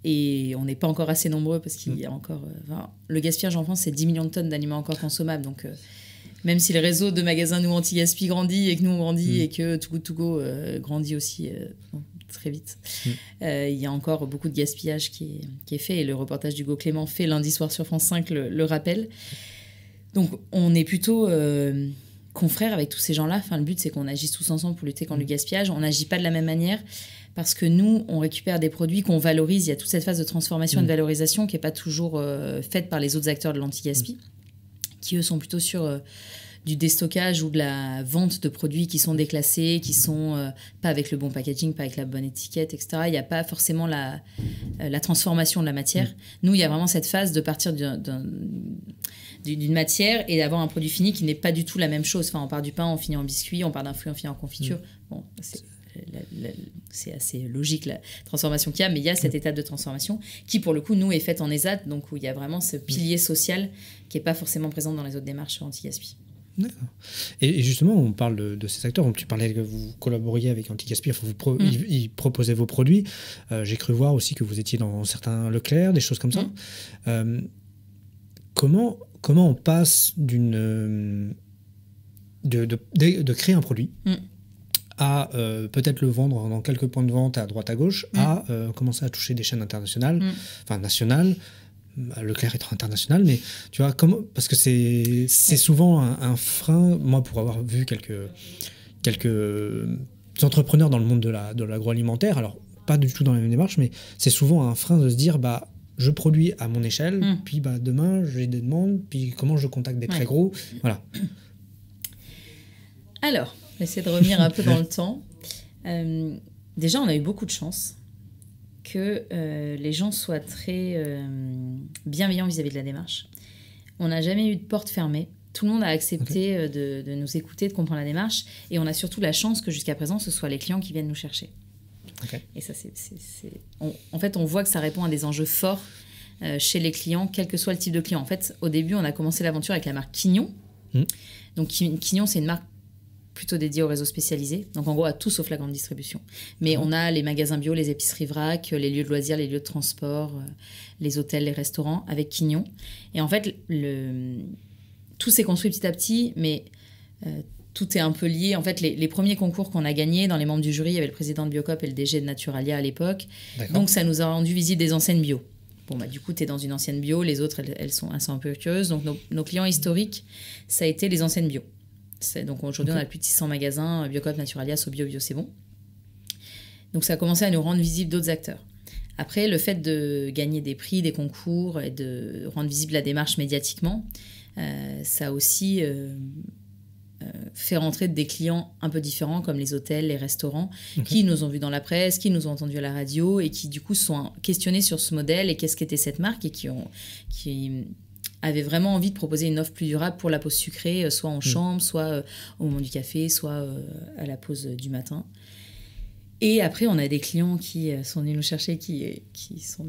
Et on n'est pas encore assez nombreux parce qu'il y a encore... le gaspillage en France, c'est 10 millions de tonnes d'aliments encore consommables. Donc, même si le réseau de magasins nous anti-gaspi grandit et que nous, on grandit et que Too Good To Go grandit aussi très vite, il y a encore beaucoup de gaspillage qui est fait. Et le reportage d'Hugo Clément fait lundi soir sur France 5 le rappelle. Donc, on est plutôt... confrères avec tous ces gens-là. Enfin, le but, c'est qu'on agisse tous ensemble pour lutter contre le gaspillage. On n'agit pas de la même manière parce que nous, on récupère des produits qu'on valorise. Il y a toute cette phase de transformation et de valorisation qui n'est pas toujours faite par les autres acteurs de l'anti-gaspi, qui, eux, sont plutôt sur du déstockage ou de la vente de produits qui sont déclassés, qui sont pas avec le bon packaging, pas avec la bonne étiquette, etc. Il n'y a pas forcément la transformation de la matière. Nous, il y a vraiment cette phase de partir d'une matière et d'avoir un produit fini qui n'est pas du tout la même chose. Enfin, on part du pain, on finit en biscuit, on part d'un fruit, on finit en confiture. Bon, c'est assez logique la transformation qu'il y a, mais il y a cette étape de transformation qui, pour le coup, nous, est faite en ESAT, donc où il y a vraiment ce pilier social qui n'est pas forcément présent dans les autres démarches anti-gaspi. D'accord. Et justement, on parle de ces acteurs. Tu parlais que vous collaboriez avec Anti-Gaspi, enfin, ils proposaient vos produits. J'ai cru voir aussi que vous étiez dans certains Leclerc, des choses comme ça. Comment on passe de créer un produit à peut-être le vendre dans quelques points de vente à droite à gauche, à commencer à toucher des chaînes internationales, enfin nationales, Leclerc étant international, mais tu vois, parce que c'est souvent un frein, moi pour avoir vu quelques entrepreneurs dans le monde de l'agroalimentaire, alors pas du tout dans la même démarche, mais c'est souvent un frein de se dire, je produis à mon échelle, puis demain j'ai des demandes, puis comment je contacte des très gros, voilà. Alors, on va essayer de revenir un peu dans le temps. Déjà, on a eu beaucoup de chance que les gens soient très bienveillants vis-à-vis de la démarche. On n'a jamais eu de porte fermée. Tout le monde a accepté de nous écouter, de comprendre la démarche, et on a surtout la chance que jusqu'à présent, ce soit les clients qui viennent nous chercher. Et ça, en fait, on voit que ça répond à des enjeux forts chez les clients, quel que soit le type de client. En fait, au début, on a commencé l'aventure avec la marque Quignon. Donc, Quignon, c'est une marque plutôt dédiés au réseau spécialisé. Donc en gros, à tout sauf la grande distribution. Mais on a les magasins bio, les épiceries vrac, les lieux de loisirs, les lieux de transport, les hôtels, les restaurants, avec Quignon. Et en fait, tout s'est construit petit à petit, mais tout est un peu lié. En fait, les premiers concours qu'on a gagnés, dans les membres du jury, il y avait le président de Biocoop et le DG de Naturalia à l'époque. Donc ça nous a rendu visible des enseignes bio. Bon, du coup, tu es dans une ancienne bio, les autres, elles sont un peu curieuses. Donc nos clients historiques, ça a été les enseignes bio. Donc aujourd'hui, on a plus de 600 magasins, Biocoop, Naturalia, Sobio, Bio, c'est bon. Donc ça a commencé à nous rendre visibles d'autres acteurs. Après, le fait de gagner des prix, des concours et de rendre visible la démarche médiatiquement, ça a aussi fait rentrer des clients un peu différents comme les hôtels, les restaurants, qui nous ont vus dans la presse, qui nous ont entendus à la radio et qui du coup se sont questionnés sur ce modèle et qu'est-ce qu'était cette marque et qui avaient vraiment envie de proposer une offre plus durable pour la pause sucrée, soit en chambre, soit au moment du café, soit à la pause du matin. Et après, on a des clients qui sont venus nous chercher, qui sont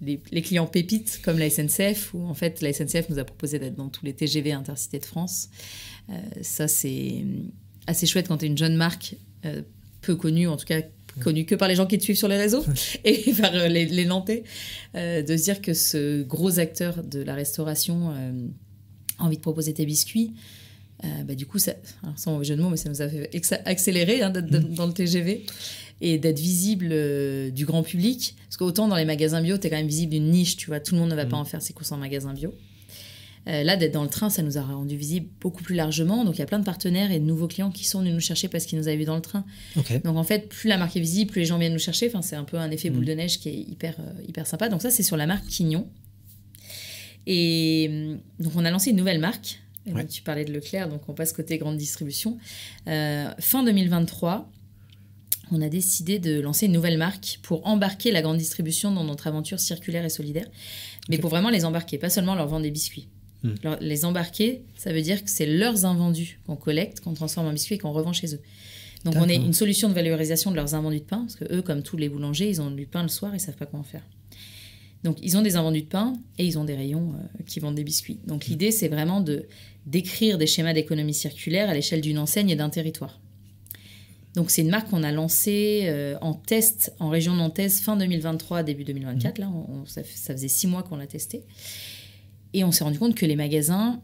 les clients pépites, comme la SNCF, où en fait, la SNCF nous a proposé d'être dans tous les TGV Intercités de France. Ça, c'est assez chouette quand tu es une jeune marque peu connue, en tout cas connue que par les gens qui te suivent sur les réseaux et par les Nantais, de se dire que ce gros acteur de la restauration a envie de proposer tes biscuits. Du coup, ça, sans mauvais jeu de mots, mais ça nous a fait accélérer d'être dans le TGV et d'être visible du grand public. Parce qu'autant dans les magasins bio, tu es quand même visible d'une niche, tu vois, tout le monde ne va pas en faire ses courses en magasin bio. Là, d'être dans le train, ça nous a rendu visible beaucoup plus largement. Donc, il y a plein de partenaires et de nouveaux clients qui sont venus nous chercher parce qu'ils nous avaient vus dans le train. Donc, en fait, plus la marque est visible, plus les gens viennent nous chercher. Enfin, c'est un peu un effet boule de neige qui est hyper sympa. Donc, ça, c'est sur la marque Quignon. Et donc, on a lancé une nouvelle marque. Donc, tu parlais de Leclerc, donc on passe côté grande distribution. Fin 2023, on a décidé de lancer une nouvelle marque pour embarquer la grande distribution dans notre aventure circulaire et solidaire. Mais pour vraiment les embarquer, pas seulement leur vendre des biscuits. Les embarquer, ça veut dire que c'est leurs invendus qu'on collecte, qu'on transforme en biscuits et qu'on revend chez eux. Donc on est une solution de valorisation de leurs invendus de pain, parce que eux, comme tous les boulangers, ils ont du pain le soir et ils savent pas comment faire. Donc ils ont des invendus de pain et ils ont des rayons qui vendent des biscuits. Donc l'idée, c'est vraiment d'écrire des schémas d'économie circulaire à l'échelle d'une enseigne et d'un territoire. Donc c'est une marque qu'on a lancée en test en région nantaise fin 2023, début 2024. Là, ça faisait 6 mois qu'on l'a testée. Et on s'est rendu compte que les magasins,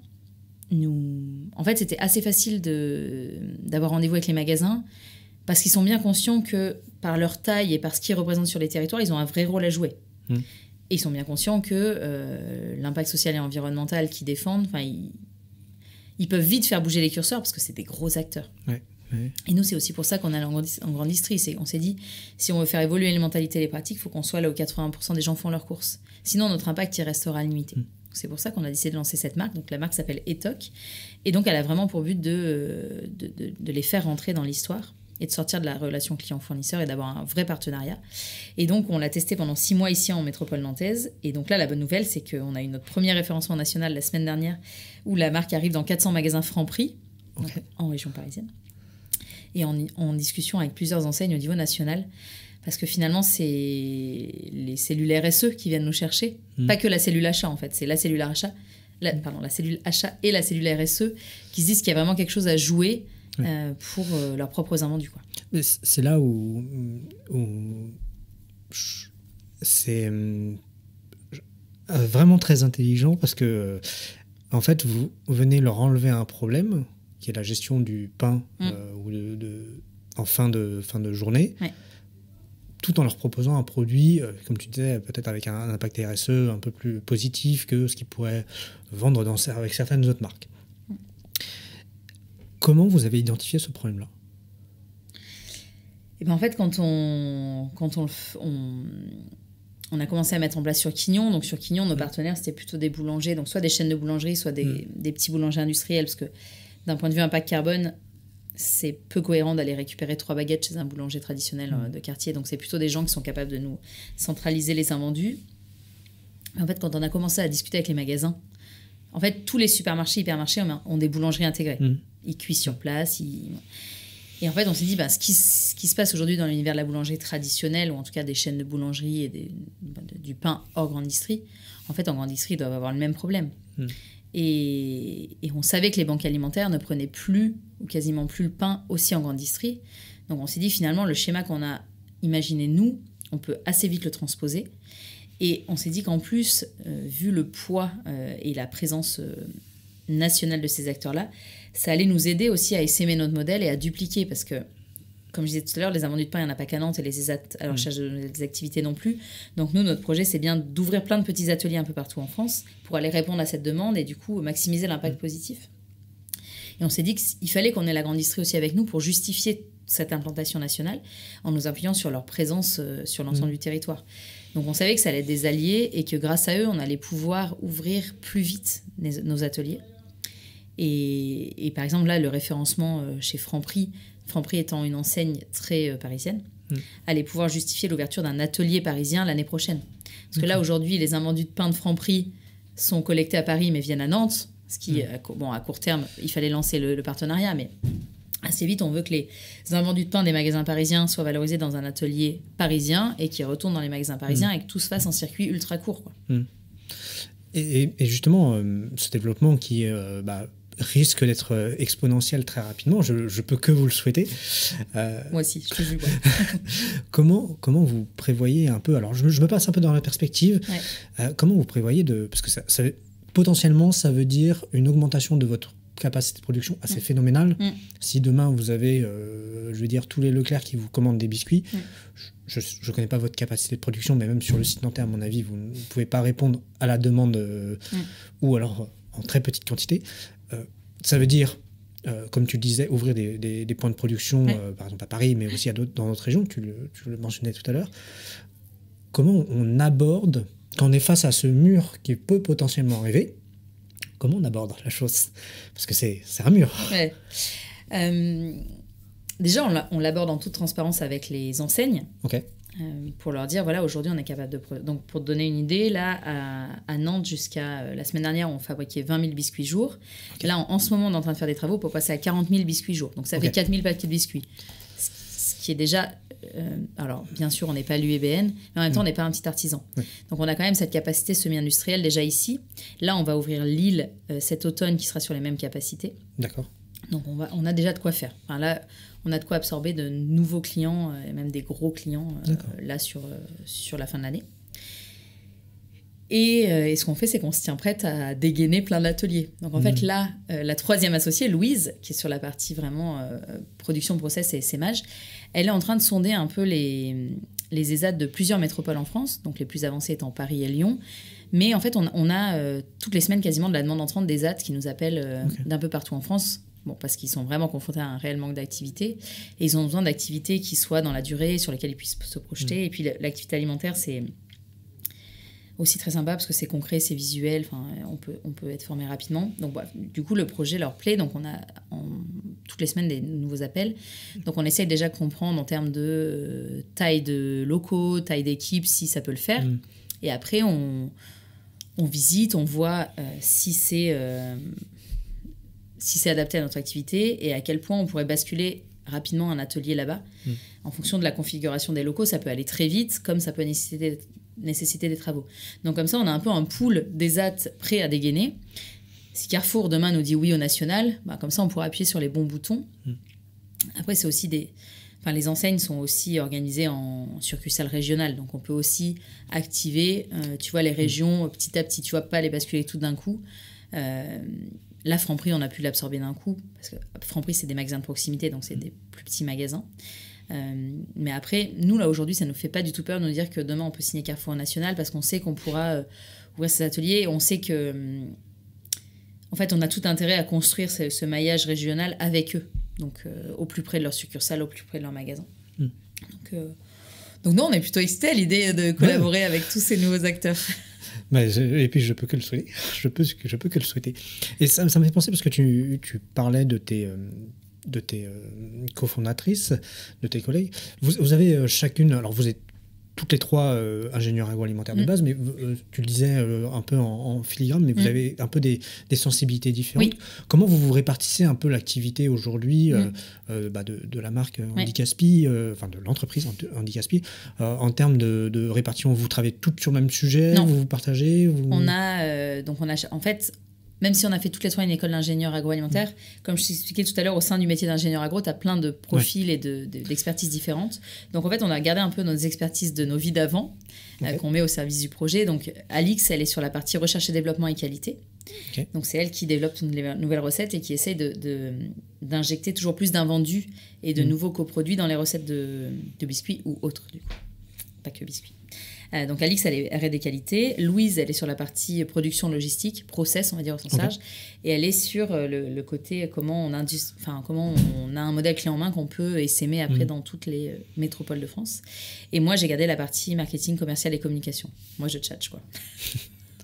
en fait, c'était assez facile d'avoir rendez-vous avec les magasins parce qu'ils sont bien conscients que par leur taille et par ce qu'ils représentent sur les territoires, ils ont un vrai rôle à jouer. Et ils sont bien conscients que l'impact social et environnemental qu'ils défendent, ils peuvent vite faire bouger les curseurs parce que c'est des gros acteurs. Et nous, c'est aussi pour ça qu'on est en grande distrie. On s'est dit, si on veut faire évoluer les mentalités et les pratiques, il faut qu'on soit là où 80% des gens font leurs courses. Sinon, notre impact, il restera limité. C'est pour ça qu'on a décidé de lancer cette marque. Donc, la marque s'appelle Etoc. Et donc, elle a vraiment pour but de les faire rentrer dans l'histoire et de sortir de la relation client-fournisseur et d'avoir un vrai partenariat. Et donc, on l'a testé pendant 6 mois ici en métropole nantaise. Et donc là, la bonne nouvelle, c'est qu'on a eu notre premier référencement national la semaine dernière où la marque arrive dans 400 magasins Franprix en région parisienne. Et en discussion avec plusieurs enseignes au niveau national. Parce que finalement, c'est les cellules RSE qui viennent nous chercher. Pas que la cellule achat, en fait. C'est la cellule achat, la cellule achat et la cellule RSE qui se disent qu'il y a vraiment quelque chose à jouer pour leurs propres invendus, quoi. C'est là où c'est vraiment très intelligent parce que, en fait, vous venez leur enlever un problème qui est la gestion du pain en fin de journée. Tout en leur proposant un produit, comme tu disais, peut-être avec un impact RSE un peu plus positif que ce qu'ils pourraient vendre avec certaines autres marques. Comment vous avez identifié ce problème-là ? Et ben en fait, quand on a commencé à mettre en place sur Quignon, donc sur Quignon, nos partenaires, c'était plutôt des boulangers, donc soit des chaînes de boulangerie, soit des petits boulangers industriels, parce que d'un point de vue impact carbone, c'est peu cohérent d'aller récupérer 3 baguettes chez un boulanger traditionnel de quartier. Donc, c'est plutôt des gens qui sont capables de nous centraliser les invendus. En fait, quand on a commencé à discuter avec les magasins, en fait, tous les supermarchés, hypermarchés ont des boulangeries intégrées. Ils cuisent sur place. Et en fait, on s'est dit, ce qui se passe aujourd'hui dans l'univers de la boulangerie traditionnelle, ou en tout cas des chaînes de boulangerie et du pain hors grande distrie, en fait, en grande distrie, ils doivent avoir le même problème. Et on savait que les banques alimentaires ne prenaient plus ou quasiment plus le pain aussi en grande distrie. Donc on s'est dit finalement le schéma qu'on a imaginé nous, on peut assez vite le transposer. Et on s'est dit qu'en plus, vu le poids et la présence nationale de ces acteurs-là, ça allait nous aider aussi à essaimer notre modèle et à dupliquer parce que comme je disais tout à l'heure, les invendus de pain, il n'y en a pas qu'à Nantes et les ESAT à la recherche des activités non plus. Donc nous, notre projet, c'est bien d'ouvrir plein de petits ateliers un peu partout en France pour aller répondre à cette demande et du coup maximiser l'impact positif. Et on s'est dit qu'il fallait qu'on ait la grande distrie aussi avec nous pour justifier cette implantation nationale en nous appuyant sur leur présence sur l'ensemble du territoire. Donc on savait que ça allait être des alliés et que grâce à eux, on allait pouvoir ouvrir plus vite nos ateliers. Et par exemple, là, le référencement chez Franprix étant une enseigne très parisienne, allait pouvoir justifier l'ouverture d'un atelier parisien l'année prochaine. Parce que là, aujourd'hui, les invendus de pain de Franprix sont collectés à Paris mais viennent à Nantes. Ce qui, à court terme, il fallait lancer le partenariat, mais assez vite, on veut que les invendus de pain des magasins parisiens soient valorisés dans un atelier parisien et qu'ils retournent dans les magasins parisiens et que tout se fasse en circuit ultra court, quoi. Et justement, ce développement qui risque d'être exponentiel très rapidement, je peux que vous le souhaiter. Moi aussi, je te jure. Comment vous prévoyez un peu, alors je me passe un peu dans la perspective, comment vous prévoyez parce que potentiellement ça veut dire une augmentation de votre capacité de production assez phénoménale. Si demain vous avez, tous les Leclerc qui vous commandent des biscuits, je ne connais pas votre capacité de production, mais même sur le site nantais, à mon avis, vous ne pouvez pas répondre à la demande ou alors en très petite quantité. Ça veut dire, comme tu le disais, ouvrir des points de production, par exemple à Paris, mais aussi dans d'autres régions, tu le mentionnais tout à l'heure. Comment on aborde, quand on est face à ce mur qui peut potentiellement arriver, comment on aborde la chose? Parce que c'est un mur. Ouais. Déjà, on l'aborde en toute transparence avec les enseignes. Ok. Pour leur dire, voilà, aujourd'hui, on est capable de... Donc, pour te donner une idée, là, à Nantes, jusqu'à la semaine dernière, on fabriquait 20 000 biscuits jour. Okay. Là, en ce moment, on est en train de faire des travaux pour passer à 40 000 biscuits jour. Donc, ça fait 4 000 paquets de biscuits. Ce qui est déjà... alors, bien sûr, on n'est pas l'UEBN, mais en même temps, on n'est pas un petit artisan. Donc, on a quand même cette capacité semi-industrielle déjà ici. Là, on va ouvrir Lille cet automne qui sera sur les mêmes capacités. D'accord. Donc, on a déjà de quoi faire. Enfin, là, on a de quoi absorber de nouveaux clients et même des gros clients là sur la fin de l'année. Et ce qu'on fait, c'est qu'on se tient prête à dégainer plein d'ateliers. Donc en fait, là, la troisième associée, Louise, qui est sur la partie vraiment production, process et sémage, elle est en train de sonder un peu les ESAT de plusieurs métropoles en France, donc les plus avancées étant Paris et Lyon. Mais en fait, on a toutes les semaines quasiment de la demande entrante des ESAT qui nous appellent d'un peu partout en France. Bon, parce qu'ils sont vraiment confrontés à un réel manque d'activité. Et ils ont besoin d'activités qui soient dans la durée, sur lesquelles ils puissent se projeter. Et puis l'activité alimentaire, c'est aussi très sympa parce que c'est concret, c'est visuel. Enfin, on peut être formé rapidement. Donc, bref, du coup, le projet leur plaît. Donc, on a toutes les semaines des nouveaux appels. Donc, on essaye déjà de comprendre en termes de taille de locaux, taille d'équipe, si ça peut le faire. Et après, on visite, on voit si c'est adapté à notre activité et à quel point on pourrait basculer rapidement un atelier là-bas. En fonction de la configuration des locaux, ça peut aller très vite, comme ça peut nécessiter des travaux. Donc comme ça, on a un peu un pool d'ESAT prêts à dégainer. Si Carrefour, demain, nous dit oui au national, comme ça, on pourra appuyer sur les bons boutons. Après, c'est aussi les enseignes sont aussi organisées en succursales régionales. Donc, on peut aussi activer, les régions petit à petit. Tu vois, pas les basculer tout d'un coup. Là, Franprix, on a pu l'absorber d'un coup, parce que Franprix, c'est des magasins de proximité, donc c'est des plus petits magasins. Mais après, nous, là, aujourd'hui, ça ne nous fait pas du tout peur de nous dire que demain, on peut signer Carrefour national, parce qu'on sait qu'on pourra ouvrir ces ateliers. Et on sait que, en fait, on a tout intérêt à construire ce maillage régional avec eux, donc au plus près de leur succursale, au plus près de leur magasin. Donc, nous, on est plutôt excités à l'idée de collaborer avec tous ces nouveaux acteurs. Et puis je peux que le souhaiter. Je peux que le souhaiter. Et ça me fait penser parce que tu parlais de tes cofondatrices, de tes collègues. Vous avez chacune, alors vous êtes toutes les trois ingénieurs agroalimentaires de base, mais tu le disais un peu en filigrane, mais vous avez un peu des sensibilités différentes. Comment vous répartissez un peu l'activité aujourd'hui de la marque Handicaspi, de l'entreprise Handicaspi, en termes de répartition? Vous travaillez toutes sur le même sujet? Non. Vous partagez? On a en fait, même si on a fait toutes les 3 une école d'ingénieur agroalimentaire, comme je t'expliquais tout à l'heure, au sein du métier d'ingénieur agro, tu as plein de profils et d'expertises différentes. Donc en fait, on a gardé un peu nos expertises de nos vies d'avant, qu'on met au service du projet. Donc Alix, elle est sur la partie recherche et développement et qualité. Donc c'est elle qui développe toutes les nouvelles recettes et qui essaye d'injecter toujours plus d'invendus et de nouveaux coproduits dans les recettes de biscuits ou autres, du coup. Pas que biscuits. Donc Alix, elle est R&D qualité. Louise, elle est sur la partie production logistique, process, on va dire au sens large. Et elle est sur le côté comment on a un modèle clé en main qu'on peut essaimer après dans toutes les métropoles de France. Et moi, j'ai gardé la partie marketing, commercial et communication. Moi, je tchatche, quoi.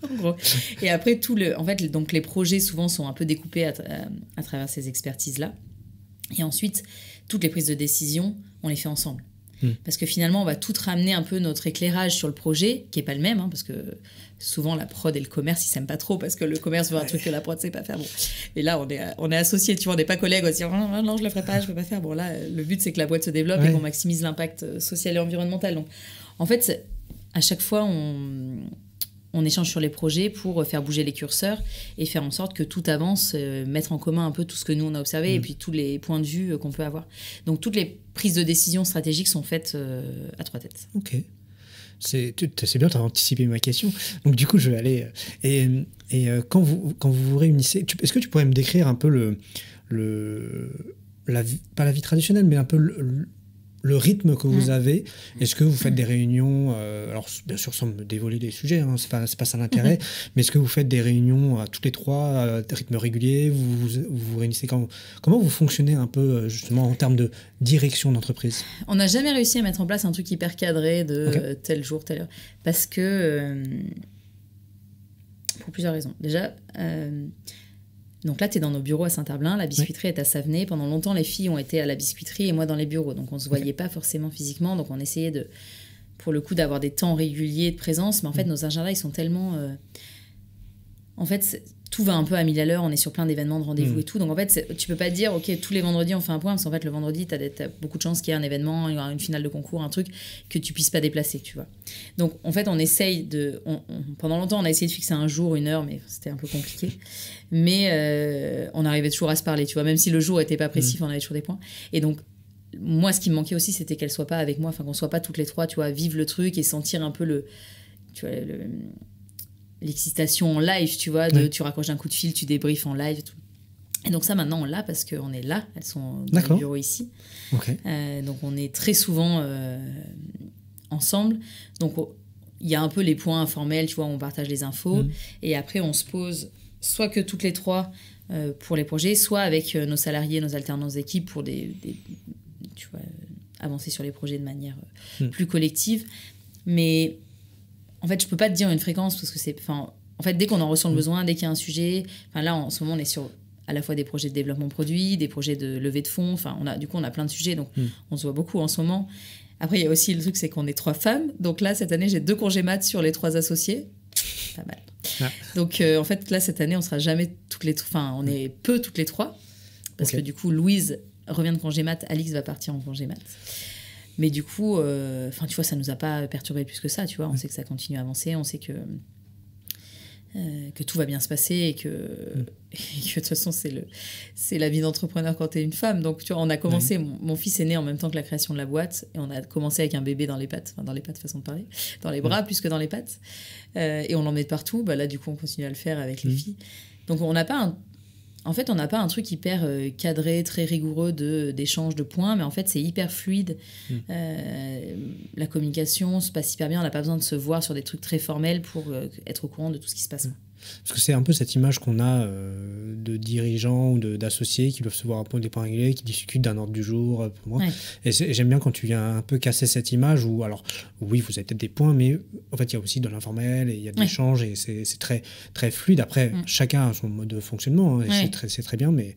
En gros. Et après, donc les projets, souvent, sont un peu découpés à travers ces expertises-là. Et ensuite, toutes les prises de décision, on les fait ensemble. Parce que finalement, on va tout ramener un peu notre éclairage sur le projet, qui n'est pas le même, parce que souvent, la prod et le commerce, ils s'aiment pas trop, parce que le commerce veut un truc que la prod ne sait pas faire. Bon. Et là, on est associés, tu vois, on n'est pas collègues, on se dit « Non, je le ferai pas, je peux pas faire ». Bon, là, le but, c'est que la boîte se développe et qu'on maximise l'impact social et environnemental. Donc, en fait, à chaque fois, on échange sur les projets pour faire bouger les curseurs et faire en sorte que tout avance, mettre en commun un peu tout ce que nous, on a observé et puis tous les points de vue qu'on peut avoir. Donc, toutes les prises de décision stratégiques sont faites à 3 têtes. Ok. C'est bien, tu as anticipé ma question. Donc, du coup, je vais aller... Et quand vous vous réunissez, est-ce que tu pourrais me décrire un peu pas la vie traditionnelle, mais un peu le rythme que vous avez? Est-ce que vous faites des réunions, alors bien sûr sans me dévoiler des sujets, hein, c'est pas ça l'intérêt, mais est-ce que vous faites des réunions à toutes les 3, à rythme régulier, vous réunissez comment vous fonctionnez un peu justement en termes de direction d'entreprise? On n'a jamais réussi à mettre en place un truc hyper cadré de tel jour, telle heure, parce que pour plusieurs raisons. Déjà, donc là, tu es dans nos bureaux à Saint-Herblain, la biscuiterie est à Savenay. Pendant longtemps, les filles ont été à la biscuiterie et moi dans les bureaux. Donc on ne se voyait pas forcément physiquement. Donc on essayait pour le coup, d'avoir des temps réguliers de présence. Mais en fait, nos agendas, ils sont tellement... En fait, tout va un peu à 1000 à l'heure. On est sur plein d'événements, de rendez-vous et tout. Donc en fait, tu peux pas te dire, OK, tous les vendredis, on fait un point. Parce qu'en fait, le vendredi, tu as beaucoup de chances qu'il y ait un événement, il y aura une finale de concours, un truc que tu puisses pas déplacer, tu vois. Donc en fait, on essaye pendant longtemps, on a essayé de fixer un jour, une heure, mais c'était un peu compliqué. Mais on arrivait toujours à se parler, tu vois. Même si le jour était pas précis, on avait toujours des points. Et donc, moi, ce qui me manquait aussi, c'était qu'elle soit pas avec moi, enfin qu'on soit pas toutes les 3, tu vois, vivre le truc et sentir un peu l'excitation en live, tu vois, tu raccroches un coup de fil, tu débriefes en live et tout. Et donc ça, maintenant, on l'a parce qu'on est là, elles sont dans le bureau ici. Donc on est très souvent ensemble. Donc il y a un peu les points informels, tu vois, on partage les infos. Et après, on se pose soit que toutes les 3 pour les projets, soit avec nos salariés, nos alternants d'équipe pour tu vois, avancer sur les projets de manière plus collective. Mais en fait, je peux pas te dire une fréquence parce que en fait, dès qu'on en ressent le besoin, dès qu'il y a un sujet, là, en ce moment, on est sur à la fois des projets de développement produit, des projets de levée de fonds. On a plein de sujets, donc on se voit beaucoup en ce moment. Après, il y a aussi le truc, c'est qu'on est 3 femmes. Donc là, cette année, j'ai 2 congés mat sur les 3 associés. Pas mal. Donc, en fait, là, cette année, on sera jamais on est peu toutes les 3. Parce que du coup, Louise revient de congé mat, Alix va partir en congé mat. Mais du coup, tu vois, ça nous a pas perturbé plus que ça, tu vois. On sait que ça continue à avancer, on sait que tout va bien se passer et que de toute façon, c'est la vie d'entrepreneur quand tu es une femme. Donc, tu vois, on a commencé, mon fils est né en même temps que la création de la boîte et on a commencé avec un bébé dans les pattes, façon de parler, dans les bras plus que dans les pattes. Et on l'emmenait de partout. Là, du coup, on continue à le faire avec les filles. Donc, on n'a pas un truc hyper cadré, très rigoureux d'échange de points, mais en fait, c'est hyper fluide. La communication se passe hyper bien. On n'a pas besoin de se voir sur des trucs très formels pour être au courant de tout ce qui se passe. Parce que c'est un peu cette image qu'on a de dirigeants ou d'associés qui doivent se voir un peu des points réguliers, qui discutent d'un ordre du jour. Pour moi. Et j'aime bien quand tu viens un peu casser cette image où, alors, oui, vous avez peut-être des points, mais en fait, il y a aussi de l'informel et il y a de l'échange et c'est très, très fluide. Après, chacun a son mode de fonctionnement et c'est très bien. Mais,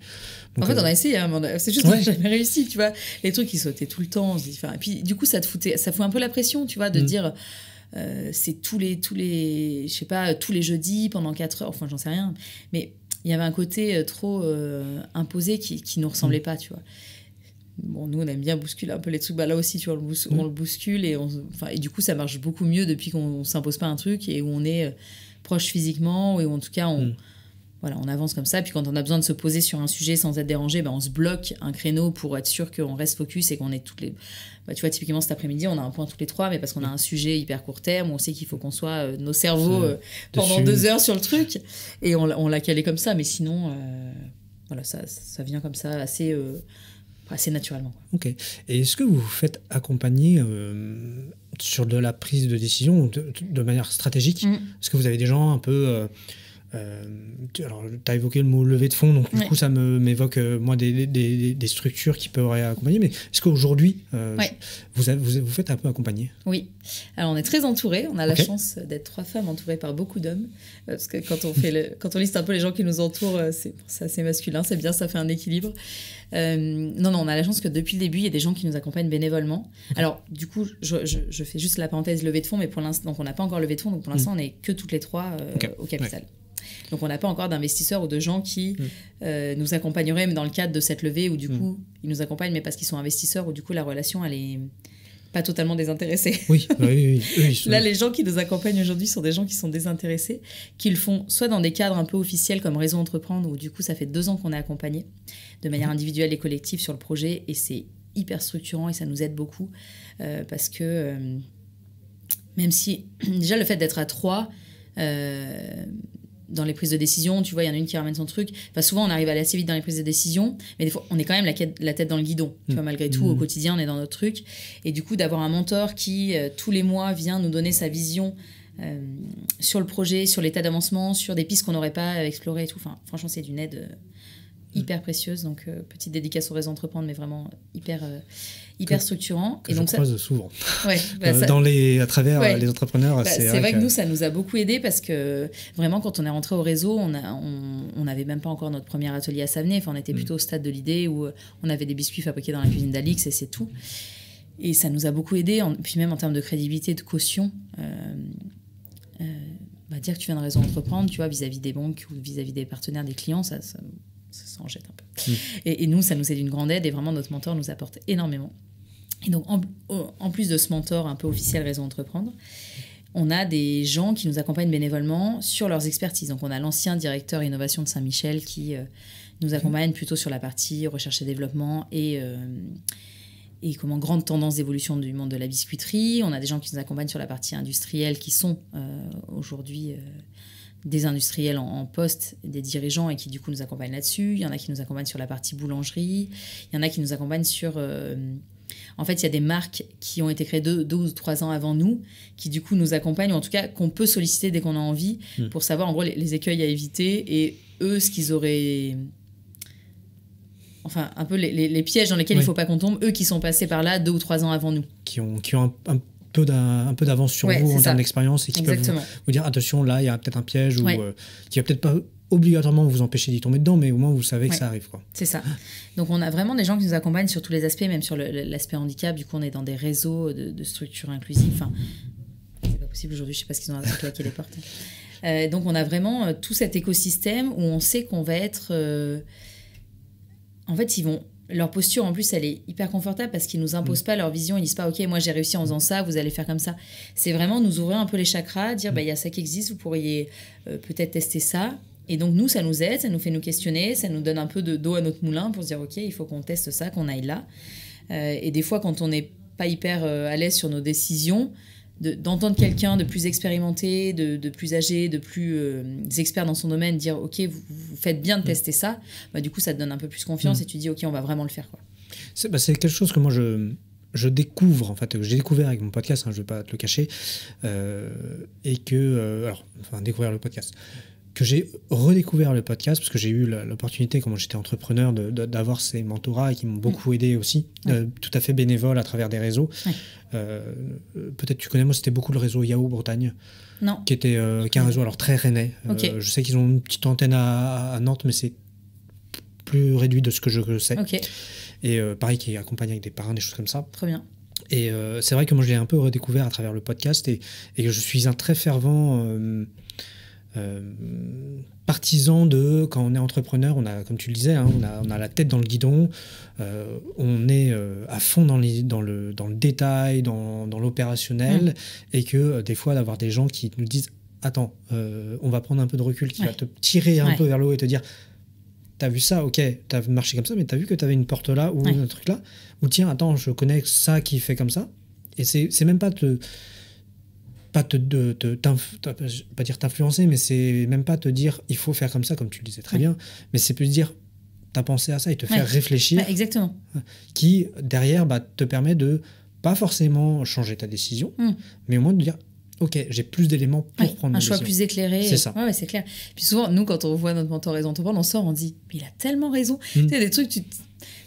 donc, en fait, on a essayé, hein, c'est juste qu'on n'a jamais réussi, tu vois. Les trucs qui sautaient tout le temps. On se dit, et puis, du coup, ça fout un peu la pression, tu vois, de dire... c'est tous les je sais pas, tous les jeudis pendant 4 heures, enfin j'en sais rien, mais il y avait un côté trop imposé qui nous ressemblait pas, tu vois. Bon, nous on aime bien bousculer un peu les trucs, là aussi tu vois, on le bouscule et du coup ça marche beaucoup mieux depuis qu'on s'impose pas un truc et où on est proche physiquement et où en tout cas voilà, on avance comme ça. Puis quand on a besoin de se poser sur un sujet sans être dérangé, on se bloque un créneau pour être sûr qu'on reste focus et qu'on est toutes les... tu vois, typiquement cet après-midi, on a un point tous les 3, mais parce qu'on a un sujet hyper court terme, on sait qu'il faut qu'on soit nos cerveaux pendant 2 heures sur le truc. Et on l'a calé comme ça. Mais sinon, voilà, ça vient comme ça assez naturellement. Ok. Et est-ce que vous vous faites accompagner sur de la prise de décision de manière stratégique? Est-ce que vous avez des gens un peu... alors, tu as évoqué le mot levée de fonds, donc du coup, ça m'évoque, moi, des structures qui peuvent accompagner. Mais est-ce qu'aujourd'hui, vous faites un peu accompagner? Oui. Alors, on est très entourés. On a la chance d'être 3 femmes entourées par beaucoup d'hommes. Parce que quand on liste un peu les gens qui nous entourent, c'est assez masculin. C'est bien, ça fait un équilibre. Non, on a la chance que depuis le début, il y a des gens qui nous accompagnent bénévolement. Alors, du coup, je fais juste la parenthèse levée de fonds, mais pour l'instant, donc on n'a pas encore levé de fonds. Donc, pour l'instant, on n'est que toutes les 3 au capital. Donc, on n'a pas encore d'investisseurs ou de gens qui nous accompagneraient dans le cadre de cette levée, ou du coup, ils nous accompagnent, mais parce qu'ils sont investisseurs, ou du coup, la relation, elle est pas totalement désintéressée. Oui. Là, les gens qui nous accompagnent aujourd'hui sont des gens qui sont désintéressés, qui le font soit dans des cadres un peu officiels comme Réseau Entreprendre, où du coup, ça fait 2 ans qu'on est accompagnés de manière individuelle et collective sur le projet, et c'est hyper structurant et ça nous aide beaucoup parce que même si déjà le fait d'être à 3 dans les prises de décision, tu vois, il y en a une qui ramène son truc. Enfin, souvent, on arrive à aller assez vite dans les prises de décision, mais des fois, on est quand même la tête dans le guidon. Tu vois, malgré tout, au quotidien, on est dans notre truc. Et du coup, d'avoir un mentor qui, tous les mois, vient nous donner sa vision sur le projet, sur l'état d'avancement, sur des pistes qu'on n'aurait pas explorées et tout. Enfin, franchement, c'est d'une aide hyper précieuse. Donc, petite dédicace au Réseau Entreprendre, mais vraiment hyper structurant. Et donc, je croise souvent. Ouais, à travers les entrepreneurs. C'est vrai que nous, ça nous a beaucoup aidé parce que vraiment, quand on est rentré au réseau, on n'avait même pas encore notre premier atelier à Savenay. Enfin, on était plutôt au stade de l'idée où on avait des biscuits fabriqués dans la cuisine d'Alix et c'est tout. Et ça nous a beaucoup aidé. Puis même en termes de crédibilité, de caution, dire que tu viens de Réseau Entreprendre, tu vois, vis-à-vis des banques ou vis-à-vis des partenaires, des clients, ça s'en jette un peu. Et nous, ça nous est d'une grande aide et vraiment notre mentor nous apporte énormément. Et donc, en plus de ce mentor un peu officiel Réseau Entreprendre, on a des gens qui nous accompagnent bénévolement sur leurs expertises. Donc, on a l'ancien directeur innovation de Saint-Michel qui nous accompagne plutôt sur la partie recherche et développement et grande tendance d'évolution du monde de la biscuiterie. On a des gens qui nous accompagnent sur la partie industrielle qui sont aujourd'hui des industriels en poste, des dirigeants et qui du coup nous accompagnent là-dessus. Il y en a qui nous accompagnent sur la partie boulangerie. Il y en a qui nous accompagnent sur... En fait, il y a des marques qui ont été créées 2 ou 3 ans avant nous, qui du coup nous accompagnent, ou en tout cas qu'on peut solliciter dès qu'on a envie, pour savoir en gros les écueils à éviter et eux, ce qu'ils auraient... Enfin, un peu les pièges dans lesquels il ne faut pas qu'on tombe, eux qui sont passés par là 2 ou 3 ans avant nous. Qui ont un peu d'avance sur vous en termes d'expérience et qui peuvent vous dire attention, là, il y a peut-être un piège ou qui va peut-être pas obligatoirement vous empêcher d'y tomber dedans, mais au moins vous savez que ça arrive. C'est ça. Donc on a vraiment des gens qui nous accompagnent sur tous les aspects, même sur l'aspect handicap. Du coup, on est dans des réseaux de structures inclusives. Enfin, c'est pas possible aujourd'hui, je sais pas ce qu'ils ont claqué les portes. Donc on a vraiment tout cet écosystème où on sait qu'on va être... En fait, leur posture, en plus, elle est hyper confortable parce qu'ils ne nous imposent pas leur vision. Ils ne disent pas « Ok, moi, j'ai réussi en faisant ça, vous allez faire comme ça. » C'est vraiment nous ouvrir un peu les chakras, dire « Il y a ça qui existe, vous pourriez peut-être tester ça. » Et donc, nous, ça nous aide, ça nous fait nous questionner, ça nous donne un peu d'eau à notre moulin pour se dire « Ok, il faut qu'on teste ça, qu'on aille là. » Et des fois, quand on n'est pas hyper à l'aise sur nos décisions, d'entendre quelqu'un de plus expérimenté, de plus âgé, de plus expert dans son domaine dire ok, vous faites bien de tester ça, du coup ça te donne un peu plus confiance et tu dis ok, on va vraiment le faire, quoi. C'est quelque chose que moi je découvre, en fait, j'ai découvert avec mon podcast, je ne vais pas te le cacher, et que découvrir le podcast, que j'ai redécouvert le podcast parce que j'ai eu l'opportunité, quand j'étais entrepreneur, d'avoir ces mentorats qui m'ont beaucoup aidé aussi, tout à fait bénévole à travers des réseaux. Peut-être tu connais, moi c'était beaucoup le réseau Yahoo Bretagne. Non. Qui est un réseau alors très rennais. Je sais qu'ils ont une petite antenne à Nantes, mais c'est plus réduit de ce que je sais. Et pareil, qui accompagne avec des parrains, des choses comme ça. Très bien. Et c'est vrai que moi je l'ai un peu redécouvert à travers le podcast et que je suis un très fervent partisan de, quand on est entrepreneur, on a, comme tu le disais, on a la tête dans le guidon, on est à fond dans le détail, dans l'opérationnel, et que des fois d'avoir des gens qui nous disent attends, on va prendre un peu de recul, qui va te tirer un peu vers le haut et te dire, t'as vu ça, ok, t'as marché comme ça, mais t'as vu que t'avais une porte là ou un truc là, ou tiens, attends, je connais ça qui fait comme ça. Et c'est même pas pas dire t'influencer, mais c'est même pas te dire il faut faire comme ça, comme tu le disais très bien, mais c'est plus dire t'as pensé à ça et te faire réfléchir. Exactement. Qui, derrière, te permet de pas forcément changer ta décision, mais au moins de dire ok, j'ai plus d'éléments pour prendre une décision. Un choix plus éclairé. C'est ça. Ouais, c'est clair. Puis souvent, nous, quand on voit notre mentor Raison Entreprendre, on sort, on dit mais il a tellement raison. Tu sais, des trucs,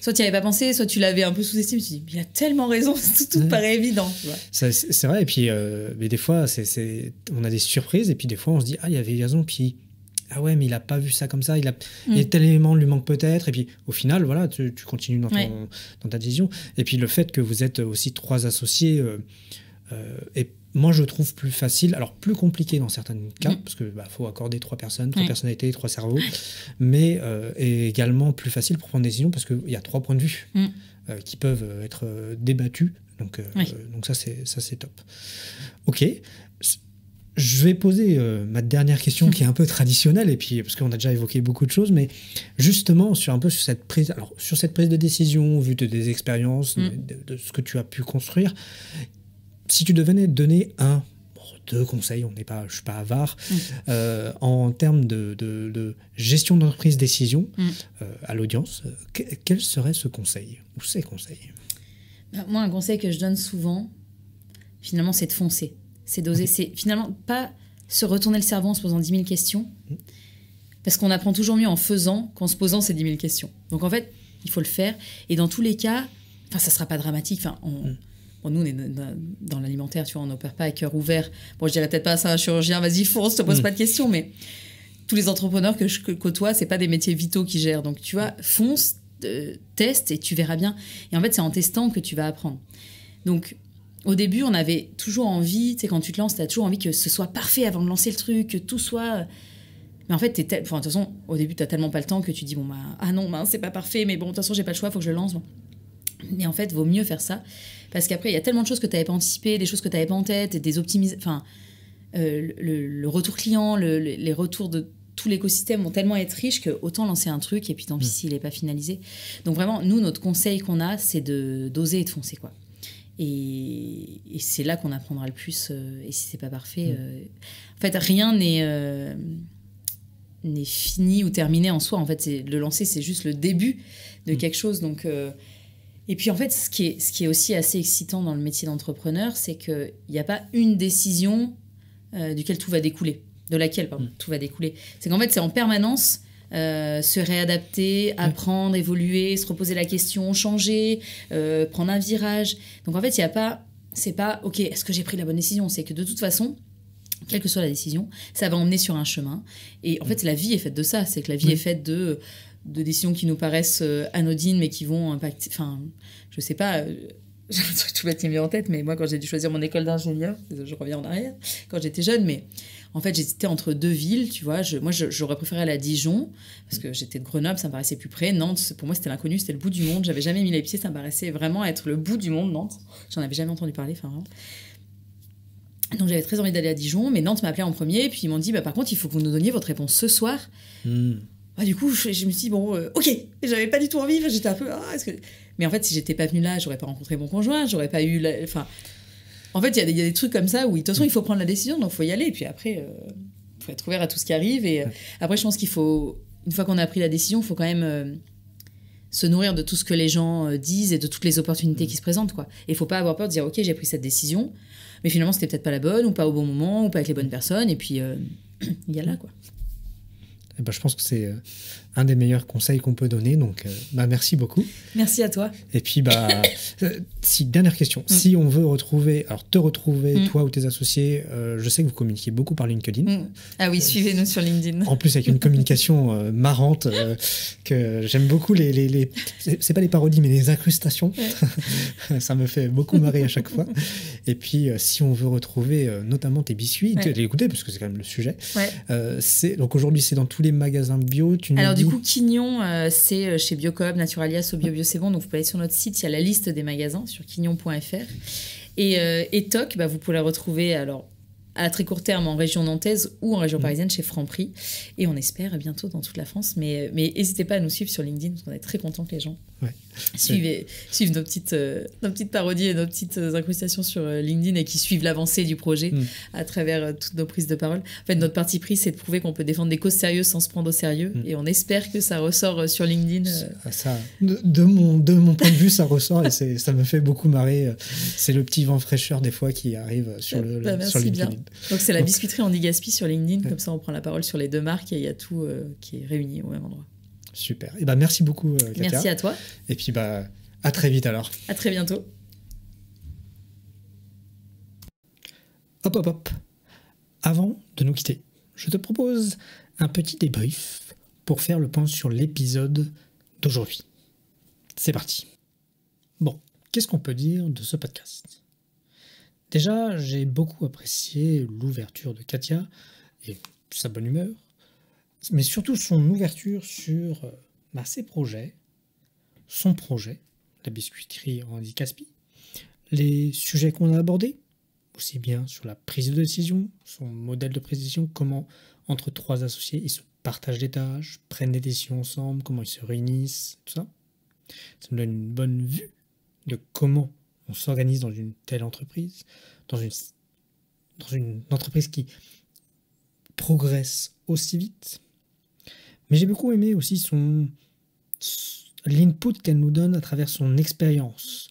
soit tu n'y avais pas pensé, soit tu l'avais un peu sous-estimé, tu te dis mais il a tellement raison, tout paraît évident. C'est vrai, et puis mais des fois, on a des surprises, et puis des fois, on se dit ah, il y avait raison, puis ah ouais, mais il a pas vu ça comme ça, il y a tel élément lui manque peut-être, et puis au final, voilà, tu continues dans ta décision. Et puis le fait que vous êtes aussi 3 associés, et moi je trouve plus facile, alors plus compliqué dans certains cas, parce que faut accorder 3 personnes, 3 personnalités, 3 cerveaux, mais et également plus facile pour prendre des décisions, parce qu'il y a 3 points de vue qui peuvent être débattus, donc ça c'est top. Ok. Je vais poser ma dernière question qui est un peu traditionnelle, et puis parce qu'on a déjà évoqué beaucoup de choses, mais justement sur cette prise de décision, vu de des expériences, de ce que tu as pu construire, si tu devais donner 2 conseils, je suis pas avare, en termes de gestion d'entreprise décision à l'audience, quel serait ce conseil ou ces conseils? Moi, un conseil que je donne souvent, finalement, c'est de foncer. C'est d'oser, c'est finalement pas se retourner le cerveau en se posant 10 000 questions, parce qu'on apprend toujours mieux en faisant qu'en se posant ces 10 000 questions. Donc en fait, il faut le faire, et dans tous les cas, ça sera pas dramatique. Bon, nous, on est dans l'alimentaire, tu vois, on n'opère pas à cœur ouvert. Bon, je dirais peut-être pas ça à un chirurgien, vas-y, fonce, te pose pas de questions, mais tous les entrepreneurs que je côtoie, c'est pas des métiers vitaux qui gèrent. Donc tu vois, fonce, teste, et tu verras bien. Et en fait, c'est en testant que tu vas apprendre. Donc, au début, on avait toujours envie, tu sais, quand tu te lances, tu as toujours envie que ce soit parfait avant de lancer le truc, que tout soit... Mais en fait, de toute façon, au début, tu n'as tellement pas le temps que tu dis, ah non, c'est pas parfait, mais bon, de toute façon, j'ai pas le choix, il faut que je le lance. Bon. Mais en fait, vaut mieux faire ça, parce qu'après, il y a tellement de choses que tu n'avais pas anticipées, des choses que tu n'avais pas en tête, des optimisations... le retour client, les retours de tout l'écosystème vont tellement être riches que autant lancer un truc, et puis tant pis s'il n'est pas finalisé. Donc vraiment, nous, notre conseil qu'on a, c'est d'oser et de foncer, quoi. Et c'est là qu'on apprendra le plus. Et si c'est pas parfait, en fait, rien n'est fini ou terminé en soi. En fait, le lancer, c'est juste le début de quelque chose. Donc, et puis en fait, ce qui est aussi assez excitant dans le métier d'entrepreneur, c'est qu'il n'y a pas une décision duquel tout va découler, de laquelle tout va découler. C'est qu'en fait, c'est en permanence. Se réadapter, apprendre, évoluer, se reposer la question, changer, prendre un virage. Donc en fait, c'est pas ok, est-ce que j'ai pris la bonne décision? C'est que de toute façon, quelle que soit la décision, ça va emmener sur un chemin. Et en fait, la vie est faite de ça. C'est que la vie est faite de décisions qui nous paraissent anodines, mais qui vont impacter. Enfin, je sais pas. J'ai un truc tout bête qui me vient en tête, mais moi, quand j'ai dû choisir mon école d'ingénieur, je reviens en arrière, quand j'étais jeune, mais en fait, j'hésitais entre 2 villes, tu vois. Moi, j'aurais préféré aller à Dijon, parce que j'étais de Grenoble, ça me paraissait plus près. Nantes, pour moi, c'était l'inconnu, c'était le bout du monde. J'avais jamais mis les pieds, ça me paraissait vraiment être le bout du monde, Nantes. J'en avais jamais entendu parler, enfin vraiment. Donc, j'avais très envie d'aller à Dijon, mais Nantes m'a appelé en premier, puis ils m'ont dit, par contre, il faut que vous nous donniez votre réponse ce soir. Du coup, je me suis dit, ok, j'avais pas du tout envie, j'étais un peu, mais en fait, si j'étais pas venue là, j'aurais pas rencontré mon conjoint, j'aurais pas eu... En fait, il y a des trucs comme ça où, de toute façon, il faut prendre la décision, donc il faut y aller. Et puis après, il faut être ouvert à tout ce qui arrive. Et après, je pense qu'il faut, une fois qu'on a pris la décision, il faut quand même se nourrir de tout ce que les gens disent et de toutes les opportunités qui se présentent, quoi. Et il faut pas avoir peur de dire, ok, j'ai pris cette décision, mais finalement, c'était peut-être pas la bonne, ou pas au bon moment, ou pas avec les bonnes personnes. Et puis, il y a là, quoi. Je pense que c'est un des meilleurs conseils qu'on peut donner. Donc, merci beaucoup. Merci à toi. Et puis, dernière question. Si on veut te retrouver, toi ou tes associés, je sais que vous communiquez beaucoup par LinkedIn. Ah oui, suivez-nous sur LinkedIn. En plus, avec une communication marrante, que j'aime beaucoup. C'est pas les parodies, mais les incrustations. Ça me fait beaucoup marrer à chaque fois. Et puis, si on veut retrouver notamment tes biscuits, les goûter, parce que c'est quand même le sujet. Donc aujourd'hui, c'est dans tous les magasins bio. Alors du coup, Quignon, c'est chez Biocoop, Naturalia, Sobio, c'est bon. Donc vous pouvez aller sur notre site, il y a la liste des magasins sur quignon.fr. Et Toc, vous pouvez la retrouver à très court terme en région nantaise ou en région parisienne chez Franprix. Et on espère bientôt dans toute la France. Mais n'hésitez pas à nous suivre sur LinkedIn, parce qu'on est très contents que les gens suivent nos petites parodies et nos petites incrustations sur LinkedIn et qui suivent l'avancée du projet à travers toutes nos prises de parole. En fait, notre parti pris, c'est de prouver qu'on peut défendre des causes sérieuses sans se prendre au sérieux. Et on espère que ça ressort sur LinkedIn. De mon point de vue, ça ressort et ça me fait beaucoup marrer. C'est le petit vent fraîcheur des fois qui arrive sur LinkedIn. Bien. Donc c'est la biscuiterie Andy Gaspi sur LinkedIn. Comme ça, on prend la parole sur les deux marques et il y a tout qui est réuni au même endroit. Super. Et merci beaucoup, Katia. Merci à toi. Et puis à très vite alors. À très bientôt. Hop. Avant de nous quitter, je te propose un petit débrief pour faire le point sur l'épisode d'aujourd'hui. C'est parti. Bon, qu'est-ce qu'on peut dire de ce podcast ? Déjà, j'ai beaucoup apprécié l'ouverture de Katia et sa bonne humeur, mais surtout son ouverture sur ses projets, son projet, la biscuiterie Andy Gaspi, les sujets qu'on a abordés, aussi bien sur la prise de décision, son modèle de prise de décision, comment entre trois associés ils se partagent des tâches, prennent des décisions ensemble, comment ils se réunissent, tout ça. Ça me donne une bonne vue de comment on s'organise dans une telle entreprise, dans une entreprise qui progresse aussi vite. Mais j'ai beaucoup aimé aussi l'input qu'elle nous donne à travers son expérience.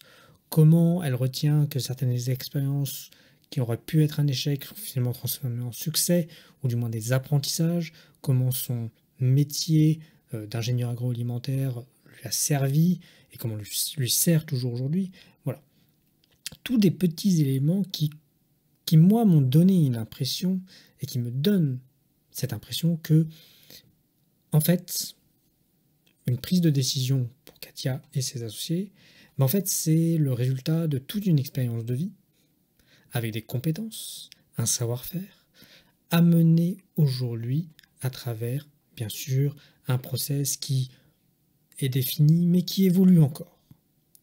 Comment elle retient que certaines expériences qui auraient pu être un échec sont finalement transformées en succès, ou du moins des apprentissages. Comment son métier d'ingénieur agroalimentaire lui a servi et comment lui sert toujours aujourd'hui. Voilà. Tous des petits éléments qui moi, m'ont donné une impression et qui me donnent cette impression que, en fait, une prise de décision pour Katia et ses associés, en fait, c'est le résultat de toute une expérience de vie, avec des compétences, un savoir-faire, amené aujourd'hui à travers, bien sûr, un process qui est défini, mais qui évolue encore.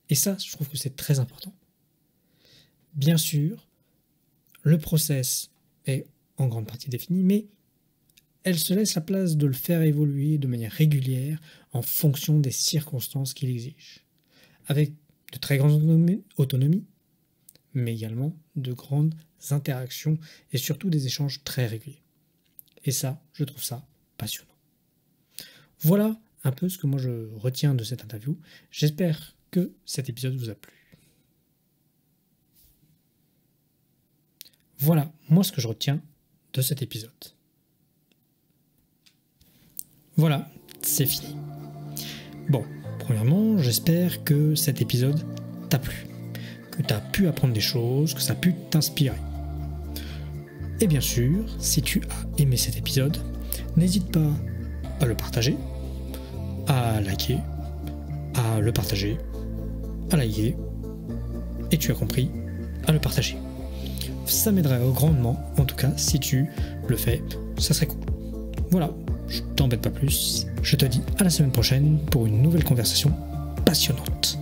Et ça, je trouve que c'est très important. Bien sûr, le process est en grande partie défini, mais elle se laisse la place de le faire évoluer de manière régulière en fonction des circonstances qu'il exige, avec de très grandes autonomies, mais également de grandes interactions et surtout des échanges très réguliers. Et ça, je trouve ça passionnant. Voilà un peu ce que moi je retiens de cette interview. J'espère que cet épisode vous a plu. Voilà, moi ce que je retiens de cet épisode. Voilà, c'est fini. Bon, premièrement, j'espère que cet épisode t'a plu, que t'as pu apprendre des choses, que ça a pu t'inspirer. Et bien sûr, si tu as aimé cet épisode, n'hésite pas à le partager, à liker, à le partager, à liker, et tu as compris, à le partager. Ça m'aiderait grandement, en tout cas, si tu le fais, ça serait cool. Voilà, je t'embête pas plus, je te dis à la semaine prochaine pour une nouvelle conversation passionnante.